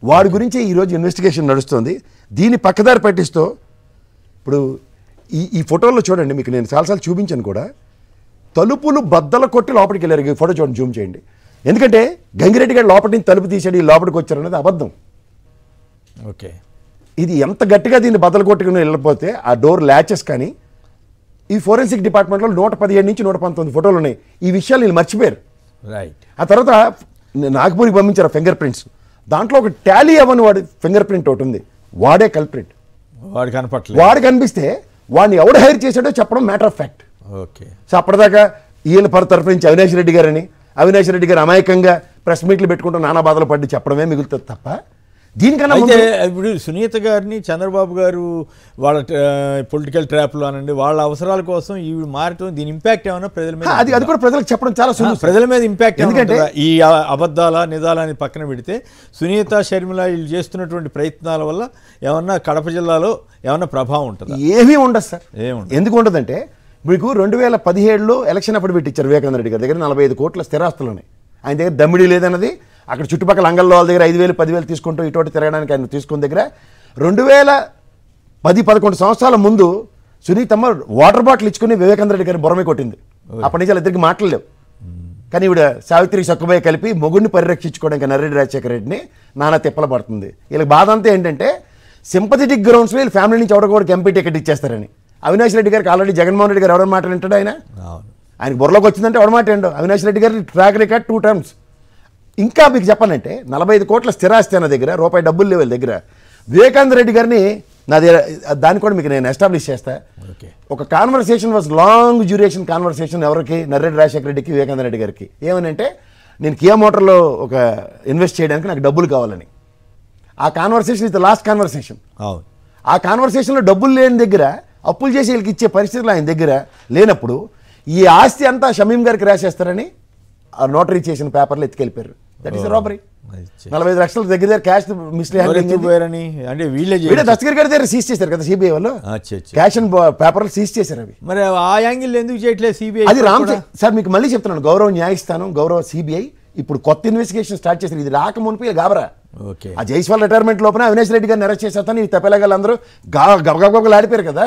వాడి గురించి ఈరోజు ఇన్వెస్టిగేషన్ నడుస్తుంది. దీన్ని పక్కదారి పట్టిస్తూ ఇప్పుడు ఈ ఫోటోలో చూడండి, మీకు నేను చాలాసార్లు చూపించాను కూడా, తలుపులు బద్దలు కొట్టి లోపలికి వెళ్ళారు. ఈ ఫోటో చూడండి, జూమ్ చేయండి. ఎందుకంటే గంగిరెడ్డి గారు లోపలి నుంచి తలుపు తీసాడు, ఈ లోపలికి వచ్చారు అనేది అబద్ధం. ఓకే, ఇది ఎంత గట్టిగా దీన్ని బద్దలు కొట్టుకుని వెళ్ళిపోతే ఆ డోర్ ల్యాచెస్ కానీ ఈ ఫోరెన్సిక్ డిపార్ట్మెంట్లో 117 నుంచి 119 ఫోటోలు ఉన్నాయి. ఈ విషయాలు వీళ్ళు మర్చిపోయారు. రైట్. ఆ తర్వాత నాగపూరికి పంపించారు ఫింగర్ ప్రింట్స్. దాంట్లో ఒక టాలీ అవ్వని వాడి ఫింగర్ ప్రింట్ ఒకటి ఉంది. వాడే కల్ప్రిట్. వాడు కనపట్లేదు. వాడు కనిపిస్తే వాడిని ఎవడు హైర్ చేశాడో చెప్పడం matter of fact. Okay. So అప్పటిదాకా ఈయన తరఫు నుంచి అవినాష్ రెడ్డి గారని, అవినాష్ రెడ్డి గారు అమాయకంగా ప్రెస్ మీట్లు పెట్టుకుంటూ నానా బాధలు పడి చెప్పడమే మిగులుతుంది తప్ప దీనికన్నా అయితే ఇప్పుడు సునీత గారిని చంద్రబాబు గారు వాళ్ళ పొలిటికల్ ట్రాప్లో అనండి వాళ్ళ అవసరాల కోసం ఇవి మారటం దీని ఇంపాక్ట్ ఏమైనా ప్రజల మీద అది కూడా ప్రజలకు చెప్పడం చాలా సులువు. ప్రజల మీద ఇంపాక్ట్ ఎందుకంటే ఈ అబద్ధాల నిజాలని పక్కన పెడితే సునీత షర్మిల వీళ్ళు చేస్తున్నటువంటి ప్రయత్నాల వల్ల ఏమన్నా కడప జిల్లాలో ఏమన్నా ప్రభావం ఉంటుందా? ఏమీ ఉండదు సార్. ఏముండదు. ఎందుకు ఉండదంటే మీకు 2017లో ఎలక్షన్ అప్పుడు పెట్టించారు వివేకానంద రెడ్డి గారి దగ్గర 45 కోట్ల స్థిరాస్తులు ఉన్నాయి. ఆయన దగ్గర దమ్మిడి లేదన్నది అక్కడ చుట్టుపక్కల అంగల్లో వాళ్ళ దగ్గర 5,000 10,000 తీసుకుంటూ ఇటువంటి తిరగడానికి ఆయన తీసుకున్న దగ్గర 2010-11 సంవత్సరాల ముందు సునీతమ్మ వాటర్ బాటిల్ ఇచ్చుకుని వివేకానంద రెడ్డి గారి బొరమే కొట్టింది. అప్పటి నుంచి వాళ్ళిద్దరికి మాట్లాడలేవు. కానీ ఈవిడ సావిత్రి సక్కుబాయి కలిపి మొగుడిని పరిరక్షించుకోవడానికి నర్రెడ్డి రాజశేఖర రెడ్డిని నానా తిప్పల పడుతుంది. వీళ్ళకి బాధ అంతా ఏంటంటే సింపథెటిక్ గ్రౌండ్స్లో వీళ్ళు ఫ్యామిలీ నుంచి ఎవరికొకరికి ఎంపీ టికెట్ ఇచ్చేస్తారని. అవినాష్ రెడ్డి గారికి ఆల్రెడీ జగన్మోహన్ రెడ్డి గారు ఎవరైనా మాట వింటాడు? ఆయనకి బుర్రలోకి వచ్చిందంటే ఎవడ మాట ఏంటో. అవినాష్ రెడ్డి గారి ట్రాక్ రికార్డ్ 2 టర్మ్స్. ఇంకా మీకు చెప్పాలంటే 45 కోట్ల స్థిరాస్తి అన్న దగ్గర రూపాయి డబ్బులు లేవు దగ్గర. వివేకానంద రెడ్డి గారిని నా దగ్గర దాన్ని కూడా మీకు నేను ఎస్టాబ్లిష్ చేస్తా. ఒక conversation was long duration conversation ఎవరికి? నర్రెడ్డి రాజశేఖర రెడ్డికి వివేకానంద రెడ్డి గారికి. ఏమని అంటే నేను కియా మోటార్లో ఒక ఇన్వెస్ట్ చేయడానికి నాకు డబ్బులు కావాలని. ఆ conversation is the last conversation. ఆ కాన్వర్సేషన్లో డబ్బులు లేని దగ్గర అప్పులు చేసి వీళ్ళకి ఇచ్చే పరిస్థితులు ఆయన దగ్గర లేనప్పుడు ఈ ఆస్తి అంతా షమీం గారికి రాసేస్తారని ఆ నోటరీ చేసిన పేపర్లు ఎత్తుకెళ్ళిపోయారు. That is robbery. 45 లక్షల దగ్గర క్యాష్ అంటే వీళ్ళే దస్తగిరి గారి దగ్గర సీజ్ చేశారు కదా సిబిఐ వాళ్ళు. క్యాష్ అండ్ పేపర్లు సీజ్ చేశారు. అవి మరి ఆ యాంగిల్ ఎందుకు చేయట్లేదు సిబిఐ? అది సార్ మీకు మళ్ళీ చెప్తున్నాను, గౌరవ న్యాయస్థానం గౌరవ సిబిఐ ఇప్పుడు కొత్త ఇన్వెస్టిగేషన్ స్టార్ట్ చేశారు. ఇది రాకమునిపి గాబరా. ఆ జైస్వాల్ రిటైర్మెంట్ లోపల అవినాష్ రెడ్డి గారిని అరెస్ట్ చేసేస్తాను ఈ తెప్పలేగాళ్ళందరూ గబగబగలు ఆడిపోయారు కదా.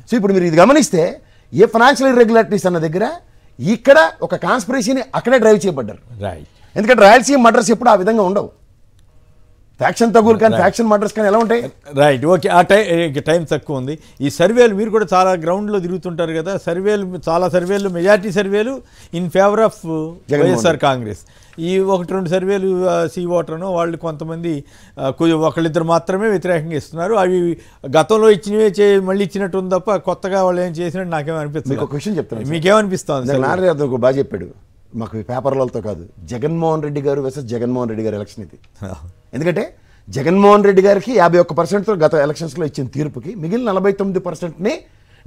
సో ఇప్పుడు మీరు ఇది గమనిస్తే ఏ ఫైనాన్షియల్ ఇర్రెగ్యులారిటీస్ అన్న దగ్గర ఇక్కడ ఒక కాన్స్పిరసీని అక్కడే డ్రైవ్ చేయబడ్డారు. ఎందుకంటే రాయలసీమ మర్డర్స్ ఎప్పుడు ఆ విధంగా ఉండవు. ఫ్యాక్షన్ తగులు కానీ ఫ్యాక్షన్ మర్డర్స్ కానీ ఎలా ఉంటాయి? Right, okay. ఆ టైం తక్కువ ఉంది. ఈ సర్వేలు మీరు కూడా చాలా గ్రౌండ్లో తిరుగుతుంటారు కదా, చాలా సర్వేలు మెజారిటీ సర్వేలు in favour of YSR Congress. ఈ 1-2 సర్వేలు సీ ఓటర్ను వాళ్ళు కొంతమంది ఒకళ్ళిద్దరు మాత్రమే వ్యతిరేకంగా ఇస్తున్నారు. అవి గతంలో ఇచ్చినవే మళ్ళీ ఇచ్చినట్టు ఉంది తప్ప కొత్తగా వాళ్ళు ఏం చేసినట్టు నాకేమనిపిస్తుంది. ఒక క్వశ్చన్ చెప్తాను, మీకేమనిపిస్తుంది? నారాయణ బాగా చెప్పాడు, మాకు పేపర్లతో కాదు జగన్మోహన్ రెడ్డి గారు వర్సెస్ జగన్మోహన్ రెడ్డి గారి ఎలక్షన్ ఇది. ఎందుకంటే జగన్మోహన్ రెడ్డి గారికి 51%తో గత ఎలక్షన్స్లో ఇచ్చిన తీర్పుకి మిగిలిన 49%ని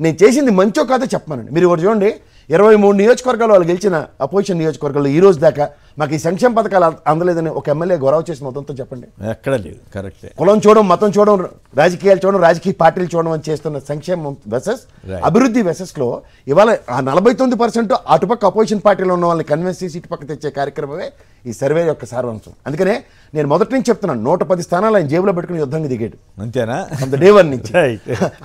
నేను చేసింది మంచో కాదో చెప్పమనండి. మీరు ఒకటి చూడండి, 23 నియోజకవర్గాలు వాళ్ళు గెలిచిన అపోజిషన్ నియోజకవర్గాల్లో ఈ రోజు దాకా మాకు ఈ సంక్షేమ పథకాలు అందలేదని ఒక ఎమ్మెల్యే గొడవ చేసిన మొత్తంతో చెప్పండి. ఎక్కడ లేదు. కరెక్టే. కులం చూడడం, మతం చూడడం, రాజకీయాలు చూడడం, రాజకీయ పార్టీలు చూడడం అని చేస్తున్న సంక్షేమం వెసెస్ అభివృద్ధి వెసెస్లో ఇవాళ ఆ 49% అటుపక్క అపోజిషన్ పార్టీలో ఉన్న వాళ్ళని కన్విన్స్ చేసి ఇటుపక్క తెచ్చే కార్యక్రమమే ఈ సర్వే యొక్క సారాంశం. అందుకనే నేను మొదటి నుంచి చెప్తున్నాను, 110 స్థానాలు ఆయన జేబులో పెట్టుకుని యుద్ధంగా దిగాడు. అంతేనా? అంత డే 1 నుంచి.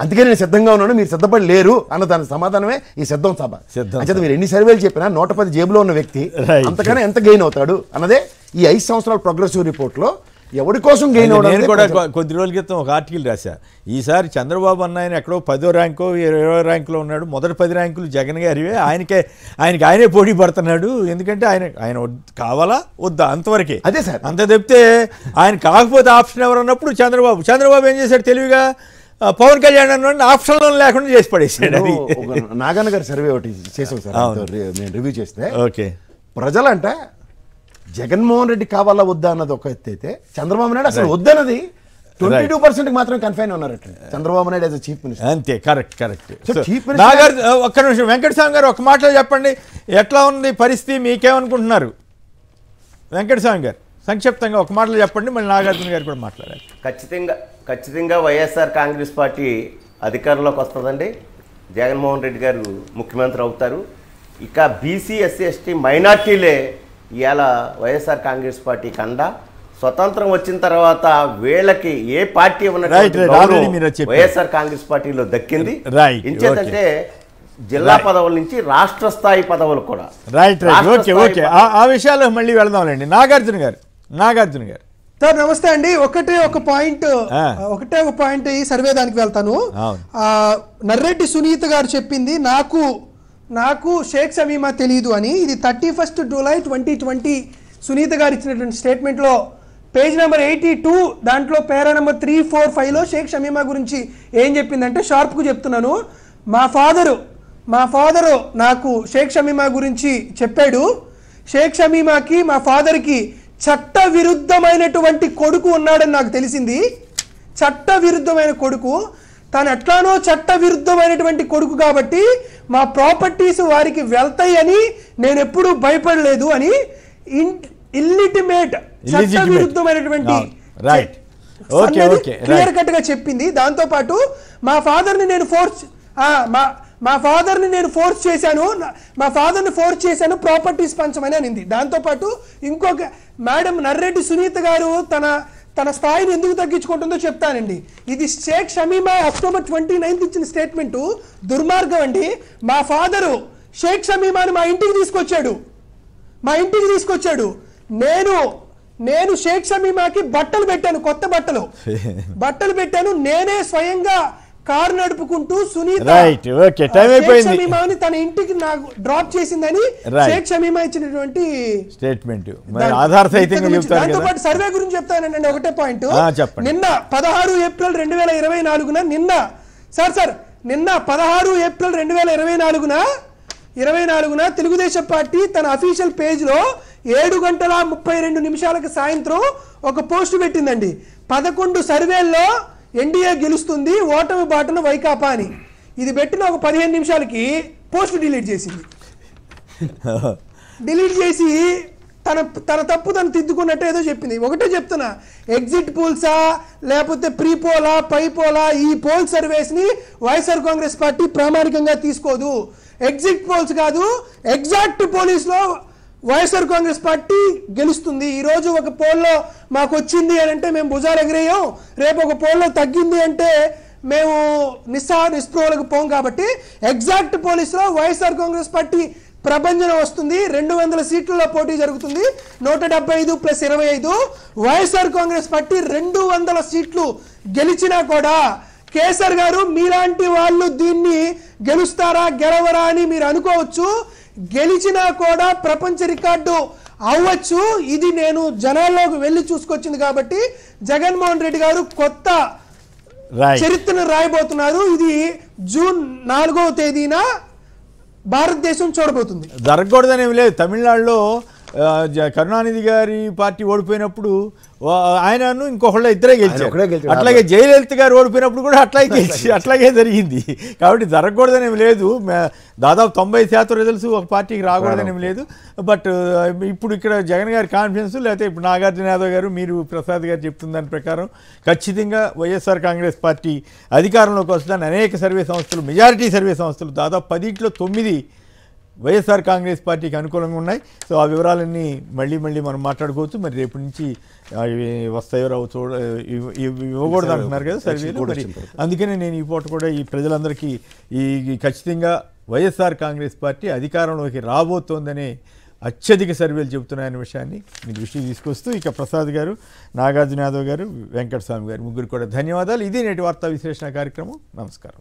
అందుకే నేను సిద్ధంగా ఉన్నాను, మీరు సిద్ధపడి లేరు అన్న దాని సమాధానమే ఈ సిద్ధం సభ. అంటే మీరు ఎన్ని సర్వేలు చెప్పినా 110 జేబులో ఉన్న వ్యక్తి అంతకన్నా ఎంత గెయిన్ అవుతాడు అన్నదే ఈ 5 సంవత్సరాల ప్రోగ్రెసివ్ రిపోర్ట్లో ఎవరి కోసం గెయిన్ అవుతాడు. నేను కూడా కొద్ది రోజుల క్రితం ఒక ఆర్టికల్ రాశా, ఈసారి చంద్రబాబు అన్న ఎక్కడో 10వ ర్యాంకో 20వ ర్యాంకులో ఉన్నాడు, మొదటి 10 ర్యాంకులు జగన్ గారివే, ఆయనే పోటీ పడుతున్నాడు. ఎందుకంటే ఆయన కావాలా వద్దా అంతవరకే. అదే సార్, అంత చెప్తే ఆయన కాకపోతే ఆప్షన్ ఎవరు అన్నప్పుడు చంద్రబాబు ఏం చేశాడు తెలివిగా, పవన్ కళ్యాణ్ అన్న ఆప్షన్లో లేకుండా చేసి పడేసాడు. నాగన్న గారి సర్వే ఒకటి చేసాం సార్, నేను రివ్యూ చేస్తే ఓకే ప్రజలంట జగన్మోహన్ రెడ్డి కావాలా వద్దా అన్నది ఒక ఎత్తు అయితే, చంద్రబాబు నాయుడు అసలు వద్దన్నది 22% మాత్రం కన్ఫైన్ ఉన్నారట Chandrababu Naidu as chief minister. అంతే, కరెక్ట్. ఒక్క నిమిషం వెంకటస్వామి గారు ఒక మాటలో చెప్పండి, ఎట్లా ఉంది పరిస్థితి, మీకేమనుకుంటున్నారు? వెంకటస్వామి గారు సంక్షిప్తంగా ఒక మాటలో చెప్పండి, మళ్ళీ నాగార్జున గారు కూడా మాట్లాడారు. ఖచ్చితంగా వైఎస్ఆర్ కాంగ్రెస్ పార్టీ అధికారంలోకి వస్తుందండి. జగన్మోహన్ రెడ్డి గారు ముఖ్యమంత్రి అవుతారు. ఇక బీసీ ఎస్సీ ఎస్టీ మైనార్టీలే ఇవాళ వైఎస్ఆర్ కాంగ్రెస్ పార్టీ కండ. స్వతంత్రం వచ్చిన తర్వాత వీళ్ళకి ఏ పార్టీ ఉన్నట్టు వైఎస్ఆర్ కాంగ్రెస్ పార్టీలో దక్కింది. ఇంచేతంటే జిల్లా పదవుల నుంచి రాష్ట్ర స్థాయి పదవులు కూడా. ఆ విషయాల్లో మళ్ళీ వెళదాంలేండి. నాగార్జున గారు సార్ నమస్తే అండి. ఒకటే ఒక పాయింట్ ఈ సర్వే దానికి వెళ్తాను. నర్రెడ్డి సునీత గారు చెప్పింది నాకు షేక్ షమీమా తెలియదు అని. ఇది 31 జూలై 2020 సునీత గారు ఇచ్చినటువంటి స్టేట్మెంట్లో పేజ్ నెంబర్ 82 దాంట్లో పేరా నెంబర్ 345లో షేక్ షమీమా గురించి ఏం చెప్పిందంటే, షార్ప్కు చెప్తున్నాను, మా ఫాదరు నాకు షేక్ షమీమా గురించి చెప్పాడు. షేక్ షమీమాకి మా ఫాదర్కి చట్ట విరుద్ధమైనటువంటి కొడుకు ఉన్నాడని నాకు తెలిసింది. చట్ట విరుద్ధమైన కొడుకు, తను ఎట్లానో చట్ట విరుద్ధమైనటువంటి కొడుకు కాబట్టి మా ప్రాపర్టీస్ వారికి వెళ్తాయి అని నేను ఎప్పుడూ భయపడలేదు అని ఇల్లిటిమేట్ చట్ట విరుద్ధమైనటువంటి రైట్ క్లియర్ కట్ గా చెప్పింది. దాంతో పాటు మా ఫాదర్ని నేను ఫోర్స్ చేశాను ప్రాపర్టీస్ పంచమని అనింది. దాంతోపాటు ఇంకొక మేడం నర్రెడ్డి సునీత గారు తన స్థాయిని ఎందుకు తగ్గించుకుంటుందో చెప్తానండి. ఇది షేక్ షమీమా అక్టోబర్ 29 ఇచ్చిన స్టేట్మెంట్ దుర్మార్గం అండి. మా ఫాదరు షేక్ షమీమాని మా ఇంటికి తీసుకొచ్చాడు. నేను షేక్ షమీమాకి బట్టలు పెట్టాను, కొత్త బట్టలు పెట్టాను. నేనే స్వయంగా కారు నడుపుకుంటూ సునీత షమీమాని తన ఇంటికి నాకు డ్రాప్ చేసిందని షేక్ షమీమా ఇచ్చినటువంటి స్టేట్మెంట్. దాంతో పాటు సర్వే గురించి చెప్తానండి. ఒకటే పాయింట్, నిన్న 16 ఏప్రిల్ 2024 నిన్న 16 ఏప్రిల్ 2024 తెలుగుదేశం పార్టీ తన అఫీషియల్ పేజ్ లో 7:32 సాయంత్రం ఒక పోస్ట్ పెట్టిందండి. 11 సర్వేల్లో ఎన్డీఏ గెలుస్తుంది, ఓటమి బాటన వైకాపా అని. ఇది పెట్టిన ఒక 15 నిమిషాలకి పోస్ట్ డిలీట్ చేసింది. డిలీట్ చేసి తన తప్పు తను తిద్దుకున్నట్టు ఏదో చెప్పింది. ఒకటే చెప్తున్నా, ఎగ్జిట్ పోల్సా లేకపోతే ప్రీ పోలా పై పోలా, ఈ పోల్ సర్వేస్ ని వైఎస్ఆర్ కాంగ్రెస్ పార్టీ ప్రామాణికంగా తీసుకోదు. ఎగ్జిట్ పోల్స్ కాదు, ఎగ్జాక్ట్ పోలీస్ లో వైఎస్ఆర్ కాంగ్రెస్ పార్టీ గెలుస్తుంది. ఈరోజు ఒక పోల్లో మాకు వచ్చింది అని అంటే మేము భుజాలు ఎగిరేయం, రేపు ఒక పోల్లో తగ్గింది అంటే మేము నిస్పృహలకు పోం. కాబట్టి ఎగ్జాక్ట్ పోలీసులో వైఎస్ఆర్ కాంగ్రెస్ పార్టీ ప్రభంజనం వస్తుంది. 200 సీట్లలో పోటీ జరుగుతుంది. 175 + 25 వైఎస్ఆర్ కాంగ్రెస్ పార్టీ 200 సీట్లు గెలిచినా కూడా కేసర్ గారు మీలాంటి వాళ్ళు దీన్ని గెలుస్తారా గెలవరా అని మీరు అనుకోవచ్చు. గెలిచినా కూడా ప్రపంచ రికార్డు అవ్వచ్చు. ఇది నేను జనాల్లోకి వెళ్ళి చూసుకొచ్చింది కాబట్టి జగన్మోహన్ రెడ్డి గారు కొత్త చరిత్రను రాయబోతున్నారు. ఇది జూన్ 4వ తేదీన భారతదేశం చూడబోతుంది. జరగకూడదనేమి లేదు. తమిళనాడులో కరుణానిధి గారి పార్టీ ఓడిపోయినప్పుడు ఆయనను ఇంకొకళ్ళు ఇద్దరే గెలిచారు. అట్లాగే జయలలిత గారు ఓడిపోయినప్పుడు కూడా అట్లాగే జరిగింది. కాబట్టి జరగకూడదనేమి లేదు. దాదాపు 90% రిజల్ట్స్ ఒక పార్టీకి రాకూడదనేమి లేదు. బట్ ఇప్పుడు ఇక్కడ జగన్ గారి కాన్ఫిడెన్స్, లేకపోతే ఇప్పుడు నాగార్జున యాదవ్ గారు, మీరు ప్రసాద్ గారు చెప్తున్న దాని ప్రకారం ఖచ్చితంగా వైఎస్ఆర్ కాంగ్రెస్ పార్టీ అధికారంలోకి వస్తుందని అనేక సర్వే సంస్థలు, మెజారిటీ సర్వే సంస్థలు దాదాపు 10లో 9 వైఎస్ఆర్ కాంగ్రెస్ పార్టీకి అనుకూలంగా ఉన్నాయి. సో ఆ వివరాలన్నీ మళ్ళీ మనం మాట్లాడుకోవచ్చు. మరి రేపు నుంచి వస్తాయో రావు ఇవ్వకూడదు అంటున్నారు కదా సర్వేలు. మరి అందుకనే నేను ఈ పూట కూడా ఈ ప్రజలందరికీ ఈ ఖచ్చితంగా వైఎస్ఆర్ కాంగ్రెస్ పార్టీ అధికారంలోకి రాబోతోందనే అత్యధిక సర్వేలు చెబుతున్నాయనే విషయాన్ని మీ దృష్టికి తీసుకొస్తూ ఇక ప్రసాద్ గారు, నాగార్జున యాదవ్ గారు, వెంకటస్వామి గారు ముగ్గురు కూడా ధన్యవాదాలు. ఇది నేటి వార్తా విశ్లేషణ కార్యక్రమం. నమస్కారం.